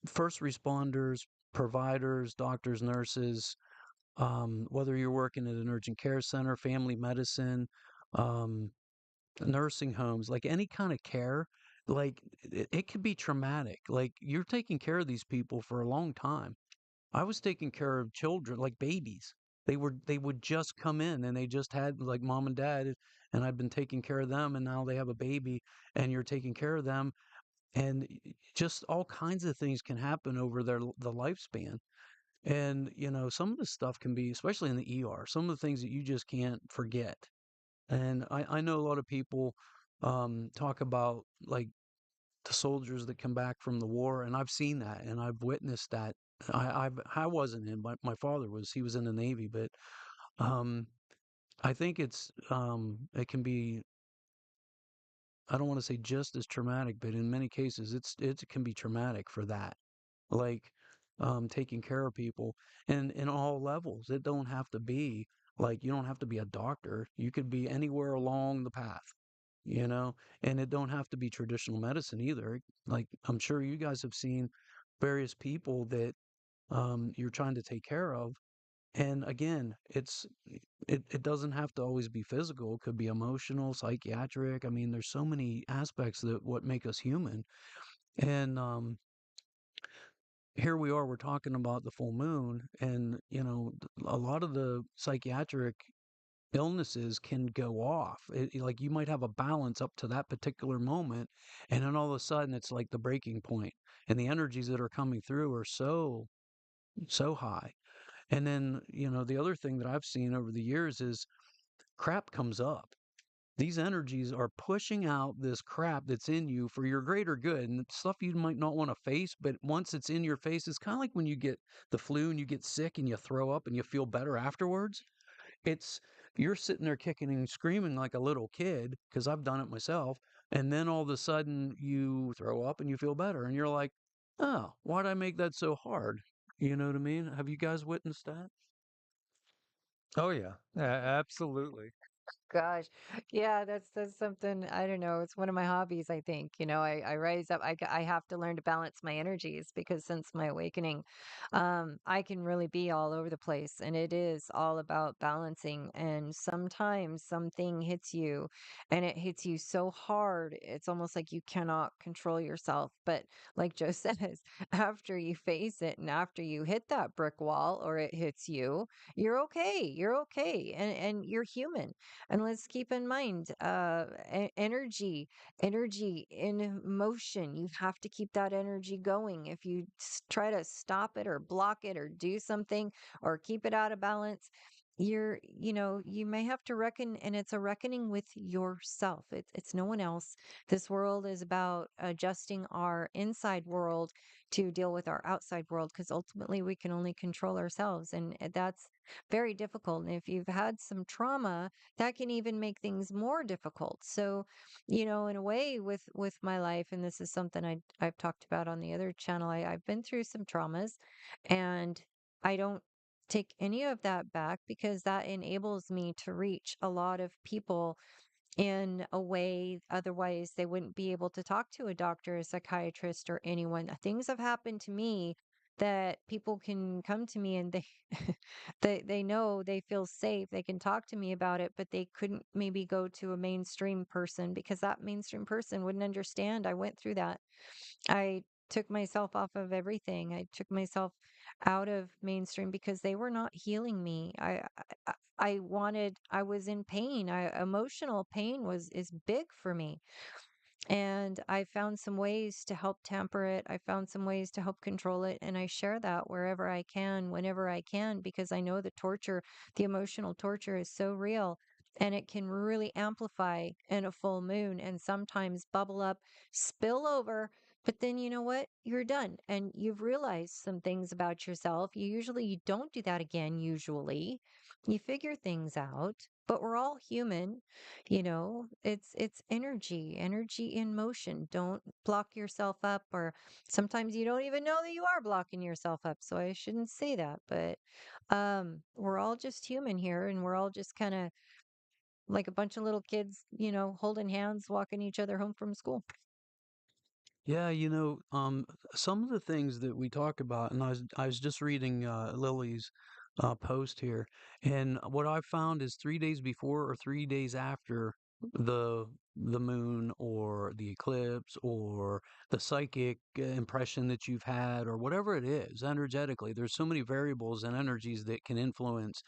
first responders, providers, doctors, nurses, whether you're working at an urgent care center, family medicine, um, nursing homes, like any kind of care, like it could be traumatic. Like you're taking care of these people for a long time. I was taking care of children, like babies. They would just come in and they just had like mom and dad, and I've been taking care of them, and now they have a baby, and you're taking care of them, and just all kinds of things can happen over the lifespan. And, some of the stuff can be, especially in the ER, some of the things that you just can't forget. And I know a lot of people talk about like the soldiers that come back from the war, and I've seen that and I've witnessed that. I wasn't in, my father was, he was in the Navy, but um, I think it can be, I don't want to say just as traumatic, but in many cases it can be traumatic for that. Like taking care of people and in all levels. It don't have to be like you don't have to be a doctor. You could be anywhere along the path, you know, and it don't have to be traditional medicine either. Like I'm sure you guys have seen various people that you're trying to take care of. And again, it doesn't have to always be physical. It could be emotional, psychiatric. I mean, there's so many aspects that what make us human. And here we are, we're talking about the full moon, and a lot of the psychiatric illnesses can go off. Like you might have a balance up to that particular moment, and then all of a sudden it's like the breaking point, and the energies that are coming through are so high. And then the other thing that I've seen over the years is crap comes up. These energies are pushing out this crap that's in you for your greater good and stuff you might not want to face. But once it's in your face, it's kind of like when you get the flu and you get sick and you throw up and you feel better afterwards. It's you're sitting there kicking and screaming like a little kid because I've done it myself. And then all of a sudden you throw up and you feel better. And you're like, oh, why'd I make that so hard? You know what I mean? Have you guys witnessed that? Oh yeah, absolutely. Gosh, yeah, that's something I don't know. It's one of my hobbies, I think. I rise up. I have to learn to balance my energies because since my awakening, I can really be all over the place, and it is all about balancing. And sometimes something hits you, and it hits you so hard, it's almost like you cannot control yourself. But like Joe says, after you face it and after you hit that brick wall or it hits you, you're okay. You're okay, and you're human. And let's keep in mind, energy in motion. You have to keep that energy going. If you try to stop it or block it or do something or keep it out of balance, you may have to reckon, and it's a reckoning with yourself. It's no one else. This world is about adjusting our inside world to deal with our outside world because ultimately we can only control ourselves. And that's very difficult. And if you've had some trauma, that can even make things more difficult. So, in a way with my life, and this is something I've talked about on the other channel, I've been through some traumas, and I don't take any of that back because that enables me to reach a lot of people in a way otherwise they wouldn't be able to talk to a doctor, a psychiatrist, or anyone. Things have happened to me that people can come to me and they they know they feel safe. They can talk to me about it, but they couldn't maybe go to a mainstream person because that mainstream person wouldn't understand. I went through that. I took myself off of everything. I took myself out of mainstream because they were not healing me. I was in pain. Emotional pain is big for me. And I found some ways to help temper it. I found some ways to help control it. And I share that wherever I can, whenever I can, because I know the torture, the emotional torture is so real. And it can really amplify in a full moon and sometimes bubble up, spill over. But then you know what? You're done. And you've realized some things about yourself. You don't do that again, usually. You figure things out, but we're all human. It's energy in motion. Don't block yourself up, or sometimes you don't even know that you are blocking yourself up, so I shouldn't say that. But we're all just human here, and we're all just kind of like a bunch of little kids, holding hands, walking each other home from school. Yeah, some of the things that we talk about, and I was just reading Lily's post here, and what I found is 3 days before or 3 days after the the moon or the eclipse or the psychic impression that you've had or whatever it is energetically, there's so many variables and energies that can influence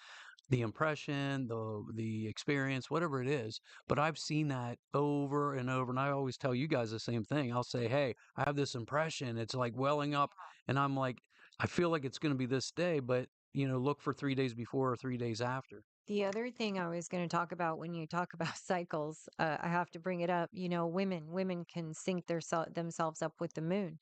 the impression, the experience, whatever it is. But I've seen that over and over, and I always tell you guys the same thing. I'll say, "Hey, I have this impression. It's like welling up," and I'm like, "I feel like it's going to be this day, but look for 3 days before or 3 days after." The other thing I was going to talk about when you talk about cycles, I have to bring it up. Women can sync themselves up with the moon.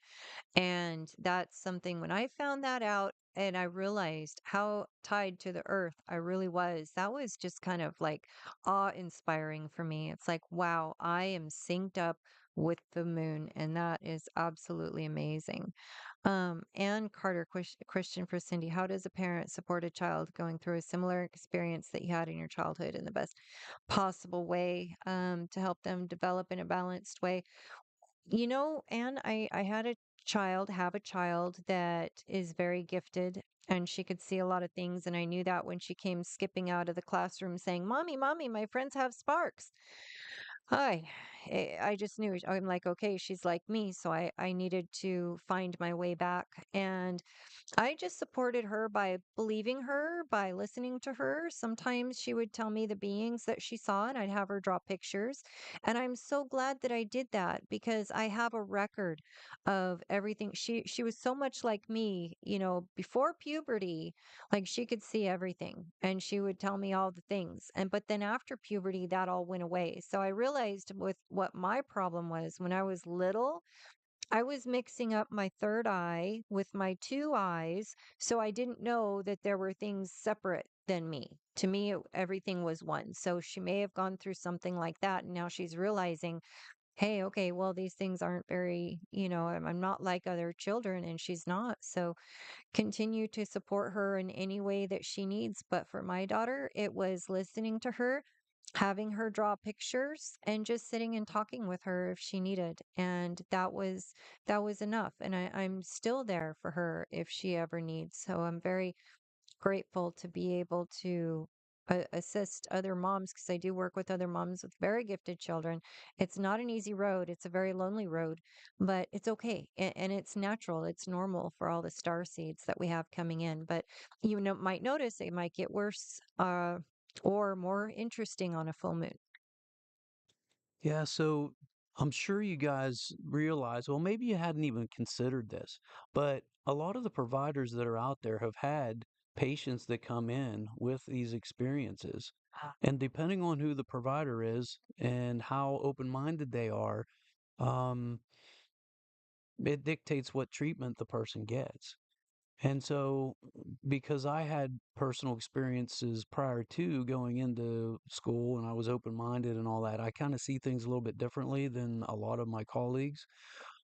And that's something when I found that out and I realized how tied to the earth I really was, that was just kind of like awe-inspiring for me. It's like, wow, I am synced up with the moon, and that is absolutely amazing. Ann Carter, question for Cindy. How does a parent support a child going through a similar experience that you had in your childhood in the best possible way to help them develop in a balanced way? And I had have a child that is very gifted and she could see a lot of things. And I knew that when she came skipping out of the classroom saying, Mommy, Mommy, my friends have sparks. Hi. I just knew. I'm like, okay, she's like me, so I needed to find my way back. And I just supported her by believing her, by listening to her. Sometimes she would tell me the beings that she saw, and I'd have her draw pictures. And I'm so glad that I did that because I have a record of everything. She was so much like me, before puberty, like she could see everything and she would tell me all the things. And but then after puberty, that all went away. So I realized with what my problem was when I was little, I was mixing up my third eye with my two eyes, so I didn't know that there were things separate than me. To me, everything was one. So she may have gone through something like that. And now she's realizing, hey, okay, well, these things aren't very, I'm not like other children, and she's not. So continue to support her in any way that she needs. But for my daughter, it was listening to her, having her draw pictures, and just sitting and talking with her if she needed. And that was enough. And I'm still there for her if she ever needs. So I'm very grateful to be able to assist other moms because I do work with other moms with very gifted children. It's not an easy road, it's a very lonely road, but it's okay. And it's natural, it's normal for all the star seeds that we have coming in. But might notice it might get worse or more interesting on a full moon. Yeah, so I'm sure you guys realize, well, maybe you hadn't even considered this, but a lot of the providers that are out there have had patients that come in with these experiences. And depending on who the provider is and how open-minded they are, um, it dictates what treatment the person gets. And so, because I had personal experiences prior to going into school and I was open-minded and all that, I kind of see things a little bit differently than a lot of my colleagues,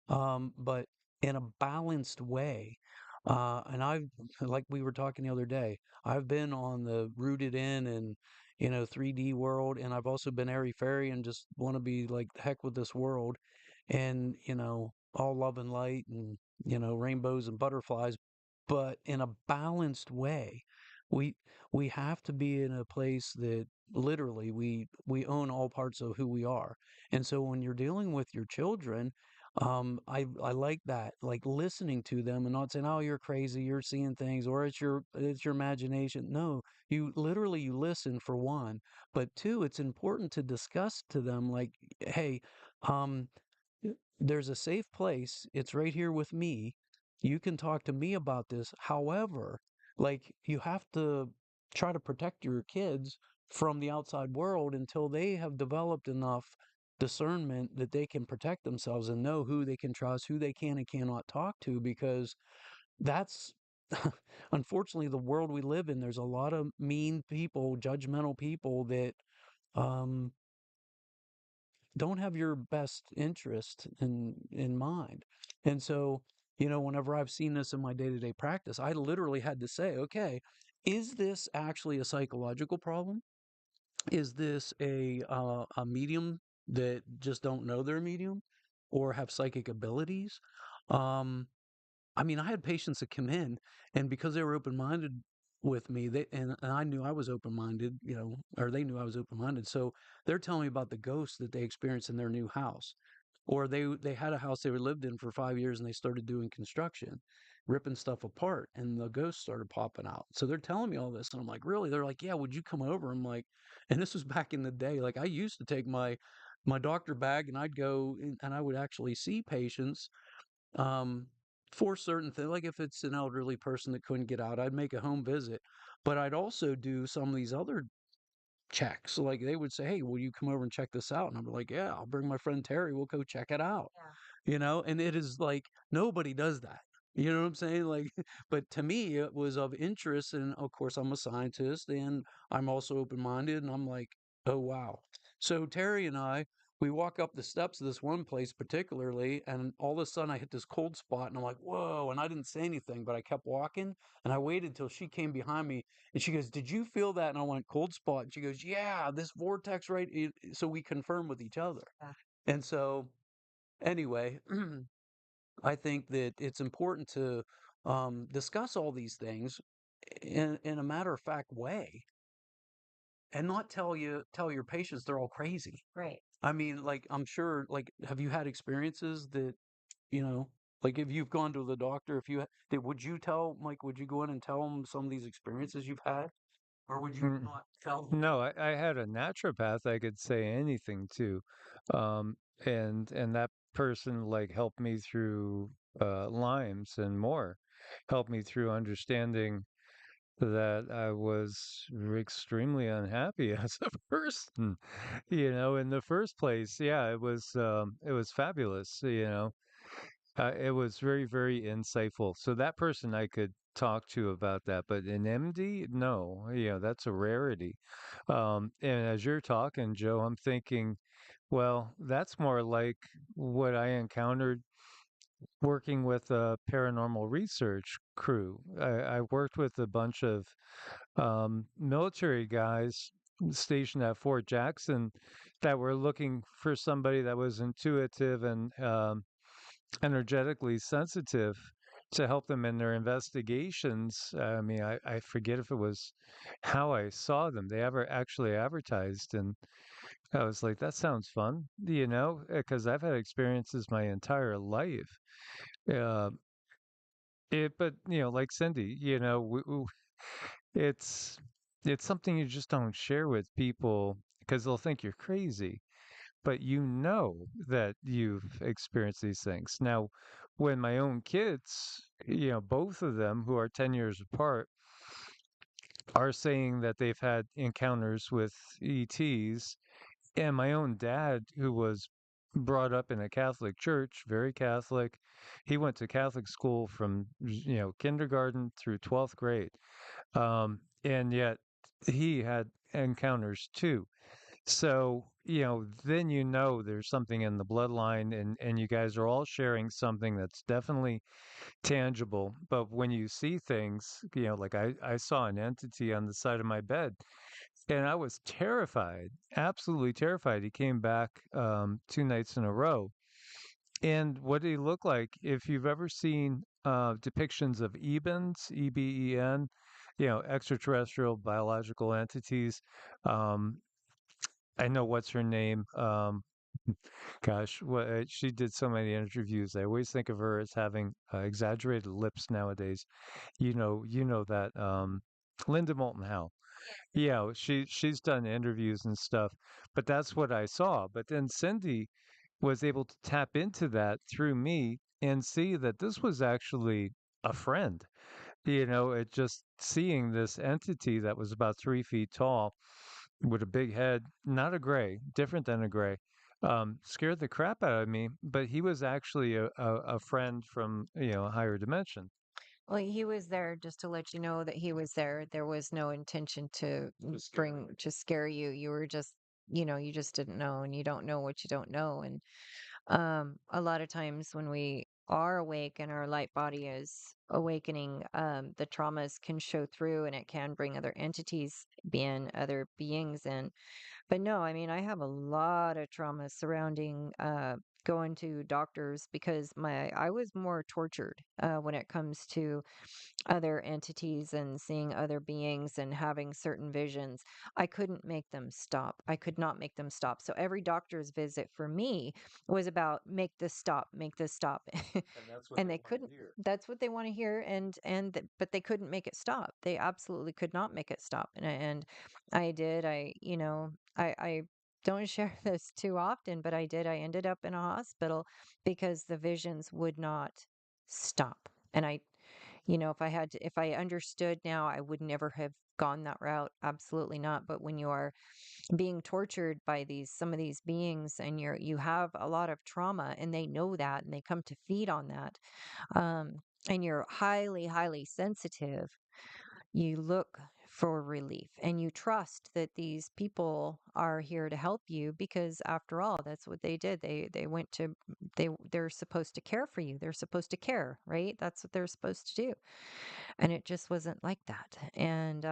but in a balanced way. And I've, like we were talking the other day, I've been on the rooted in and, 3D world, and I've also been airy fairy and just want to be like the heck with this world and, all love and light and, rainbows and butterflies, but in a balanced way. We we have to be in a place that literally we own all parts of who we are. And so when you're dealing with your children, I like that, like listening to them and not saying, "Oh, you're crazy, you're seeing things," or it's your imagination. No, you literally you listen for one, but two, it's important to discuss to them like, "Hey, um, there's a safe place. It's right here with me. You can talk to me about this. However, like you have to try to protect your kids from the outside world until they have developed enough discernment that they can protect themselves and know who they can trust, who they can and cannot talk to, because that's unfortunately the world we live in. There's a lot of mean people, judgmental people that um don't have your best interest in mind. And so, whenever I've seen this in my day-to-day practice, I literally had to say, okay, is this actually a psychological problem? Is this a medium that just don't know their medium or have psychic abilities? Um, I mean, I had patients that come in, and because they were open-minded with me, and I knew I was open-minded, or they knew I was open-minded. So they're telling me about the ghosts that they experienced in their new house, or they had a house they were lived in for 5 years, and they started doing construction, ripping stuff apart, and the ghosts started popping out. So they're telling me all this, and I'm like, really? They're like, yeah, would you come over? I'm like, and this was back in the day. Like I used to take my doctor bag, and I'd go and I would actually see patients um, for certain things. Like if it's an elderly person that couldn't get out, I'd make a home visit. But I'd also do some of these other checks. Like they would say, "Hey, will you come over and check this out?" And I'm like, "Yeah, I'll bring my friend Terry. We'll go check it out." And it is like nobody does that. You know what I'm saying? Like, but to me, it was of interest. And of course, I'm a scientist and I'm also open minded. And I'm like, oh, wow. So Terry and I, we walk up the steps of this one place particularly, and all of a sudden I hit this cold spot and I'm like, whoa. And I didn't say anything, but I kept walking and I waited till she came behind me and she goes, did you feel that? And I went, cold spot. And she goes, yeah, this vortex, right? So we confirm with each other. And so, anyway, I think that it's important to discuss all these things in a matter of fact way, and not tell your patients they're all crazy. Right. I mean, like, I'm sure, like, have you had experiences that, you know, like if you've gone to the doctor, if you would you tell, Mike, would you go in and tell them some of these experiences you've had? Or would you Mm. not tell them? No, I had a naturopath I could say anything to, um, and that person like helped me through Lyme's and more, helped me through understanding that I was extremely unhappy as a person, in the first place. Yeah, it was fabulous, it was very, very insightful. So that person I could talk to about that, but an MD, no, that's a rarity. And as you're talking, Joe, I'm thinking, well, that's more like what I encountered working with a paranormal research crew. I worked with a bunch of military guys stationed at Fort Jackson that were looking for somebody that was intuitive and energetically sensitive to help them in their investigations. I mean, I forget if it was how I saw them. They ever actually advertised, and I was like, that sounds fun, because I've had experiences my entire life. Uh, but like Cindy, it's it's something you just don't share with people because they'll think you're crazy, but that you've experienced these things. Now, when my own kids, both of them who are 10 years apart, are saying that they've had encounters with ETs, and my own dad, who was brought up in a Catholic church, very Catholic, he went to Catholic school from, kindergarten through 12th grade. And yet he had encounters too. So, then there's something in the bloodline and you guys are all sharing something that's definitely tangible. But when you see things, like I saw an entity on the side of my bed and I was terrified, absolutely terrified. He came back 2 nights in a row. And what did he look like? If you've ever seen depictions of Ebens, EBEN, extraterrestrial biological entities, um, I know what's her name. Gosh, she did so many interviews. I always think of her as having exaggerated lips nowadays. You know that Linda Moulton Howe. Yeah, she's done interviews and stuff, but that's what I saw. But then Cindy was able to tap into that through me and see that this was actually a friend. It just seeing this entity that was about 3 feet tall with a big head, not a gray, different than a gray, scared the crap out of me. But he was actually a friend from, a higher dimension. Well, he was there just to let you know that he was there. There was no intention to to scare you. You were just, you just didn't know, and you don't know what you don't know. And a lot of times when we are awake and our light body is awakening, the traumas can show through and it can bring other entities in, other beings in. But no, I mean, I have a lot of trauma surrounding going to doctors because my I was more tortured when it comes to other entities and seeing other beings and having certain visions. I couldn't make them stop. I could not make them stop. So every doctor's visit for me was about make this stop, make this stop. And they couldn't. That's what they want to hear, but they couldn't make it stop. They absolutely could not make it stop. And I did. I don't share this too often, but I did. I ended up in a hospital because the visions would not stop. And if I understood now, I would never have gone that route. Absolutely not. But when you are being tortured by some of these beings and you have a lot of trauma and they know that and they come to feed on that, um, and you're highly, highly sensitive, you look for relief and you trust that these people are here to help you because after all that's what they did. They went to they're supposed to care for you. They're supposed to care, right? That's what they're supposed to do. And it just wasn't like that. And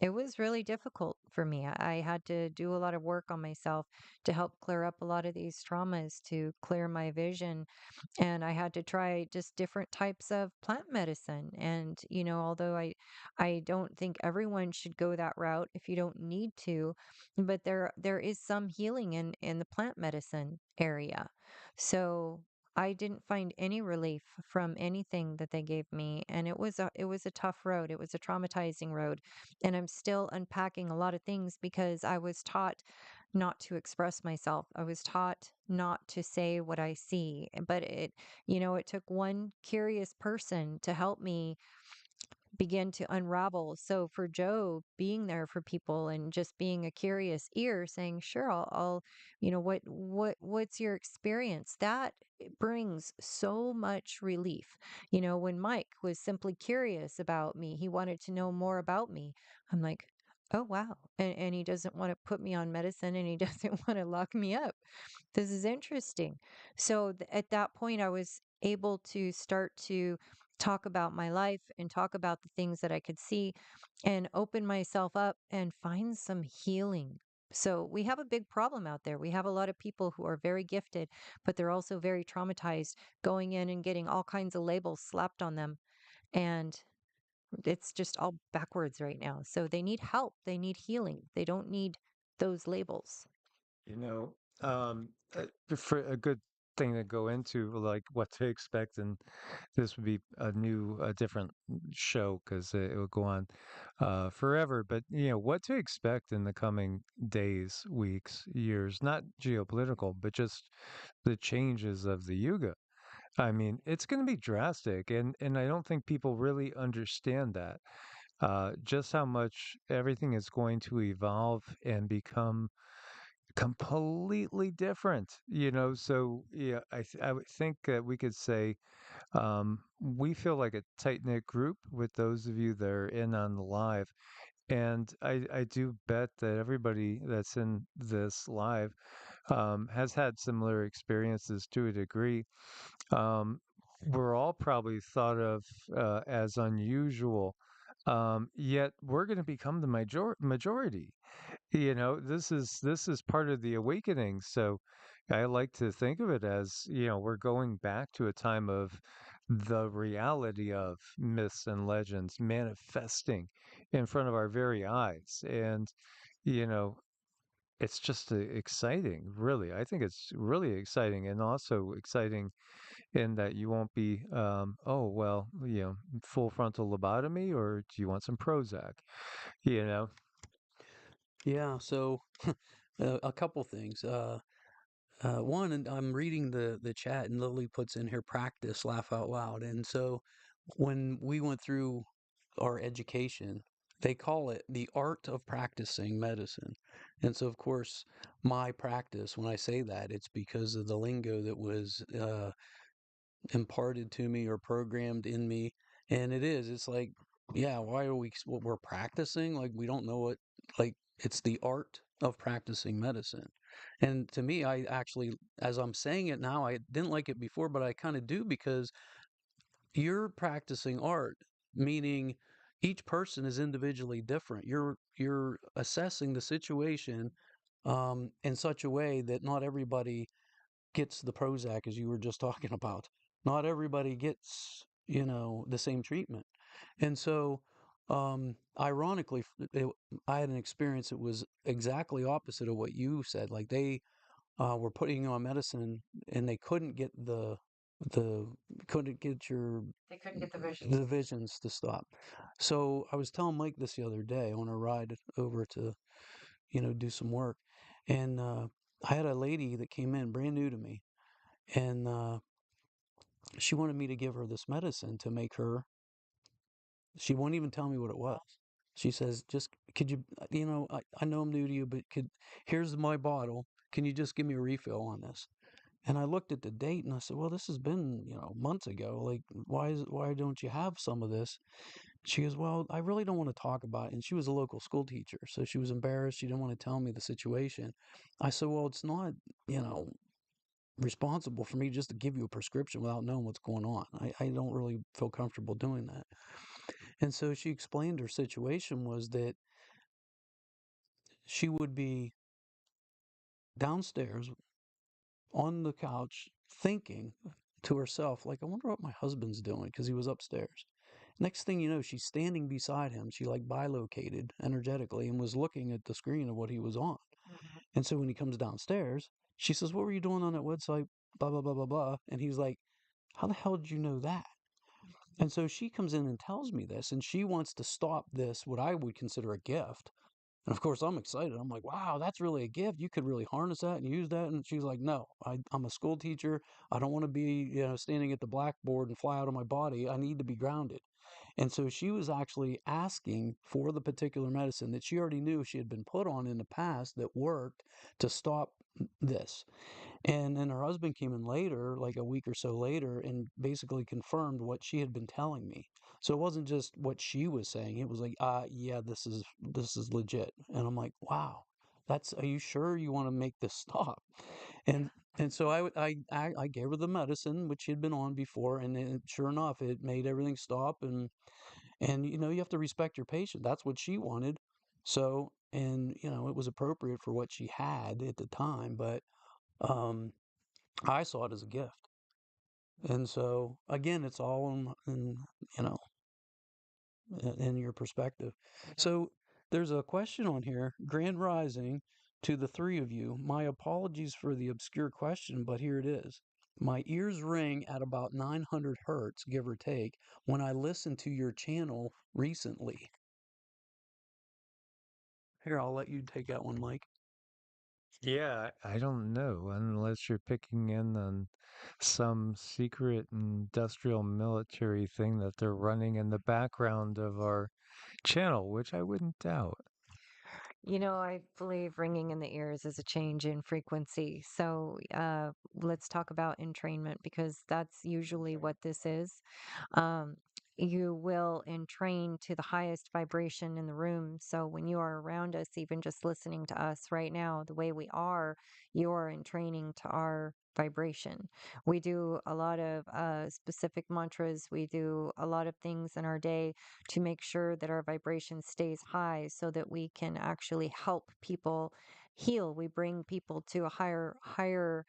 It was really difficult for me. I had to do a lot of work on myself to help clear up a lot of these traumas, to clear my vision, and I had to try just different types of plant medicine. And although I don't think everyone should go that route if you don't need to, but there is some healing in the plant medicine area. So I didn't find any relief from anything that they gave me, and it was a tough road. It was a traumatizing road, and I'm still unpacking a lot of things because I was taught not to express myself. I was taught not to say what I see. But it took one curious person to help me begin to unravel. So for Joe being there for people and just being a curious ear saying, sure, what's your experience? That brings so much relief. When Mike was simply curious about me, he wanted to know more about me. I'm like, oh, wow. And he doesn't want to put me on medicine and he doesn't want to lock me up. This is interesting. So at that point, I was able to start to talk about my life and talk about the things that I could see and open myself up and find some healing. So we have a big problem out there. We have a lot of people who are very gifted, but they're also very traumatized, going in and getting all kinds of labels slapped on them. And it's just all backwards right now. So they need help. They need healing. They don't need those labels. You know, for a good thing to go into, like what to expect, and this would be a different show because it will go on forever. But what to expect in the coming days, weeks, years, not geopolitical, but just the changes of the yuga. I mean, it's going to be drastic, and I don't think people really understand that. Just how much everything is going to evolve and become completely different, so yeah, I would think that we could say we feel like a tight knit group with those of you that are in on the live, and I do bet that everybody that's in this live has had similar experiences to a degree. um, we're all probably thought of as unusual, yet we're going to become the majority. This is part of the awakening. So I like to think of it as, we're going back to a time of the reality of myths and legends manifesting in front of our very eyes. And, you know, it's just exciting, really. I think it's really exciting, and also exciting in that you won't be, oh, well, full frontal lobotomy, or do you want some Prozac? You know? Yeah, so a couple things. One, and I'm reading the chat, and Lily puts in here practice, laugh out loud. And so when we went through our education, they call it the art of practicing medicine. And so, of course, my practice, when I say that, it's because of the lingo that was imparted to me or programmed in me. And it is, it's like, yeah, why are we, what we're practicing? Like, we don't know what, like, it's the art of practicing medicine. And to me, I actually, as I'm saying it now, I didn't like it before, but I kind of do because you're practicing art, meaning each person is individually different. You're assessing the situation in such a way that not everybody gets the Prozac as you were just talking about. Not everybody gets, the same treatment. And so, ironically, I had an experience that was exactly opposite of what you said. Like they were putting you on medicine and they the couldn't get They couldn't get the vision. the visions to stop. So I was telling Mike this the other day on a ride over to do some work, and I had a lady that came in brand new to me, and she wanted me to give her this medicine to make her. She won't even tell me what it was. She says, "Just could you, I know I'm new to you, but here's my bottle. Can you just give me a refill on this?" And I looked at the date and I said, "Well, this has been, months ago. Like, why don't you have some of this?" She goes, "Well, I really don't want to talk about it." And she was a local school teacher, so she was embarrassed. She didn't want to tell me the situation. I said, "Well, it's not, you know, responsible for me just to give you a prescription without knowing what's going on. I don't really feel comfortable doing that." And so she explained her situation was that she would be downstairs on the couch thinking to herself, like, I wonder what my husband's doing because he was upstairs. Next thing you know, she's standing beside him. She like bilocated energetically and was looking at the screen of what he was on. And so when he comes downstairs, she says, "What were you doing on that website? Blah, blah, blah, blah, blah." And he's like, "How the hell did you know that?" And so she comes in and tells me this, and she wants to stop this, what I would consider a gift. And of course, I'm excited. I'm like, wow, that's really a gift. You could really harness that and use that. And she's like, no, I'm a school teacher. I don't want to be, standing at the blackboard and fly out of my body. I need to be grounded. And so she was actually asking for the particular medicine that she already knew she had been put on in the past that worked to stop this. And then her husband came in later, like a week or so later, and basically confirmed what she had been telling me. So it wasn't just what she was saying. It was like, yeah, this is legit. And I'm like, wow, are you sure you want to make this stop? And and so I gave her the medicine which she had been on before, and sure enough, it made everything stop. And you have to respect your patient. That's what she wanted. So, and it was appropriate for what she had at the time, but um I saw it as a gift. And so again, it's all you know, in your perspective. So there's a question on here, Grand Rising, to the three of you. My apologies for the obscure question, but here it is. My ears ring at about 900 hertz, give or take, when I listen to your channel recently. Here, I'll let you take that one, Mike. Yeah, I don't know unless you're picking in on some secret industrial military thing that they're running in the background of our channel, which I wouldn't doubt. I believe ringing in the ears is a change in frequency. So let's talk about entrainment because that's usually what this is. Um, you will entrain to the highest vibration in the room. So when you are around us, even just listening to us right now, the way we are, you are entraining to our vibration. We do a lot of specific mantras. We do a lot of things in our day to make sure that our vibration stays high so that we can actually help people heal. We bring people to a higher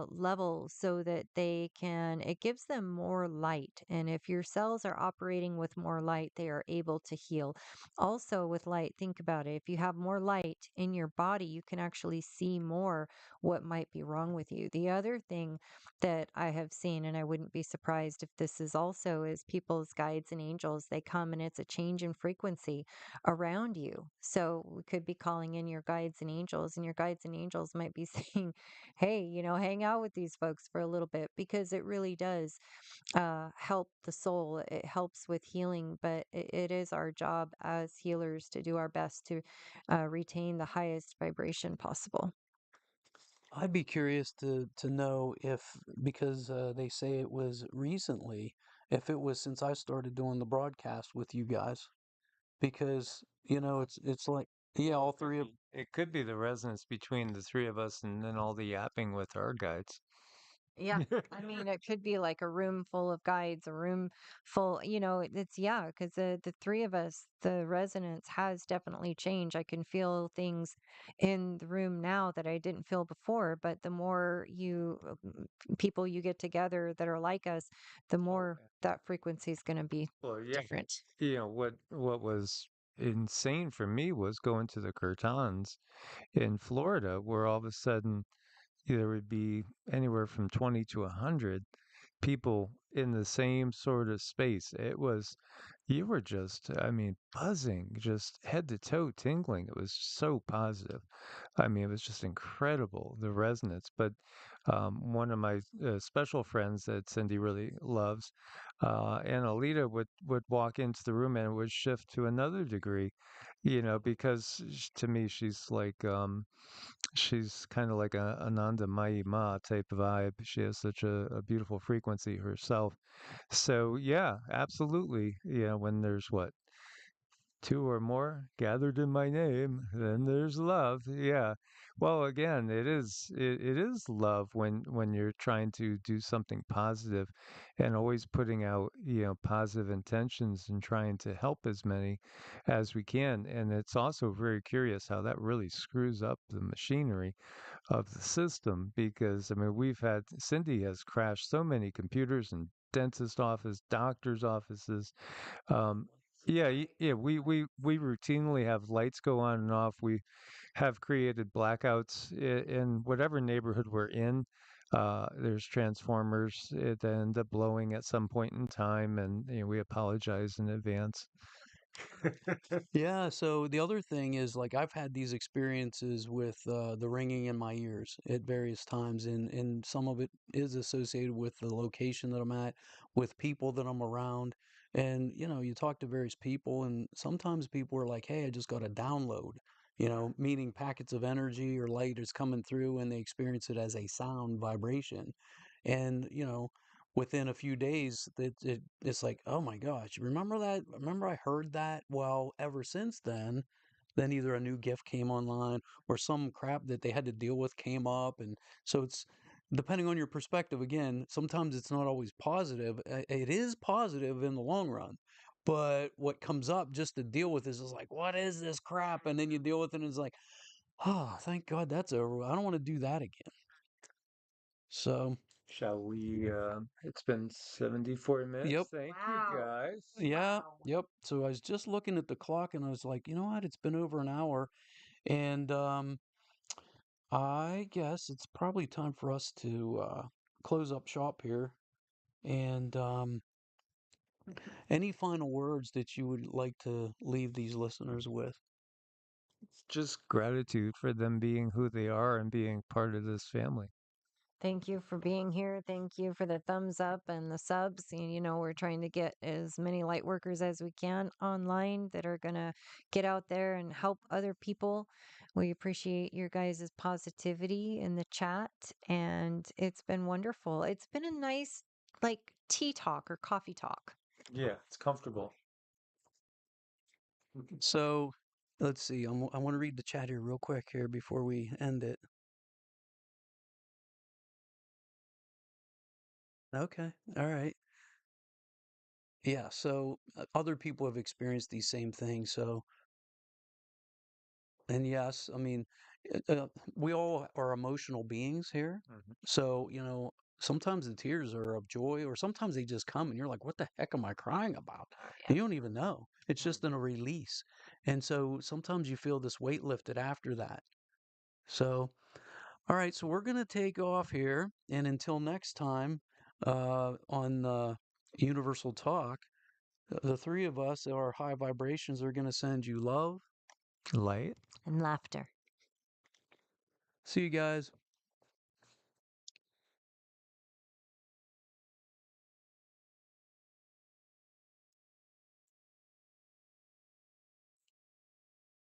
level so that it gives them more light. And if your cells are operating with more light, they are able to heal. Also, with light, think about it. If you have more light in your body, you can actually see more what might be wrong with you. The other thing that I have seen, and I wouldn't be surprised if this is also, is people's guides and angels. They come and it's a change in frequency around you. So we could be calling in your guides and angels, and your guides and angels might be saying, hey, hang out with these folks for a little bit because it really does help the soul. It helps with healing, but it is our job as healers to do our best to retain the highest vibration possible. I'd be curious to know if, because they say it was recently, if it was since I started doing the broadcast with you guys, because it's like, yeah, Well, all three of. it could be the resonance between the three of us and then all the yapping with our guides. Yeah. I mean, it could be like a room full of guides, a room full, yeah, because the three of us, the resonance has definitely changed. I can feel things in the room now that I didn't feel before, but the more people you get together that are like us, the Oh, more that frequency is going to be well, yeah. different. What was insane for me was going to the Curtons in Florida, where all of a sudden there would be anywhere from 20 to 100 people in the same sort of space. You were just, I mean, buzzing, just head to toe tingling. It was so positive. I mean, it was just incredible, the resonance. But one of my special friends that Cindy really loves, Annalita would walk into the room and it would shift to another degree, because to me, she's kind of like a Ananda Mayi Ma type vibe. She has such a beautiful frequency herself. So yeah, absolutely. When there's what two or more gathered in my name, then there's love. Yeah. Well, again, it is love when you're trying to do something positive and always putting out, positive intentions and trying to help as many as we can. And it's also very curious how that really screws up the machinery of the system because I mean we've had Cindy has crashed so many computers and dentist office, doctor's offices. um, yeah, yeah, we routinely have lights go on and off. We have created blackouts in whatever neighborhood we're in. There's transformers that end up blowing at some point in time, and we apologize in advance. Yeah, so the other thing is like I've had these experiences with the ringing in my ears at various times, and some of it is associated with the location that I'm at, with people that I'm around. And you talk to various people, and sometimes people are like, "Hey, I just got a download," meaning packets of energy or light is coming through, and they experience it as a sound vibration. And within a few days it's like, oh my gosh, remember that, remember I heard that. Well, ever since then either a new gift came online or some crap that they had to deal with came up. And so it's depending on your perspective. Again, sometimes it's not always positive. It is positive in the long run, but what comes up just to deal with is like, what is this crap? And then you deal with it and it's like, oh, thank God that's over. I don't want to do that again. So Shall we? It's been 74 minutes. yep. Thank you, guys. Yeah, yep. So I was just looking at the clock and I was like, you know what? It's been over an hour. And I guess it's probably time for us to close up shop here. And any final words that you would like to leave these listeners with? It's just gratitude for them being who they are and being part of this family. Thank you for being here. Thank you for the thumbs up and the subs. And, we're trying to get as many light workers as we can online that are going to get out there and help other people. We appreciate your guys' positivity in the chat. And it's been wonderful. It's been a nice, like, tea talk or coffee talk. Yeah, it's comfortable. So let's see. I want to read the chat here real quick here before we end it. Okay. All right. Yeah. So other people have experienced these same things. So, and yes, I mean, we all are emotional beings here. Mhm. So, sometimes the tears are of joy, or sometimes they just come and you're like, what the heck am I crying about? And you don't even know. It's just in a release. And so sometimes you feel this weight lifted after that. So, all right. So we're going to take off here. And until next time on Universal Talk, the three of us, our high vibrations, are going to send you love. Light. And laughter. See you guys.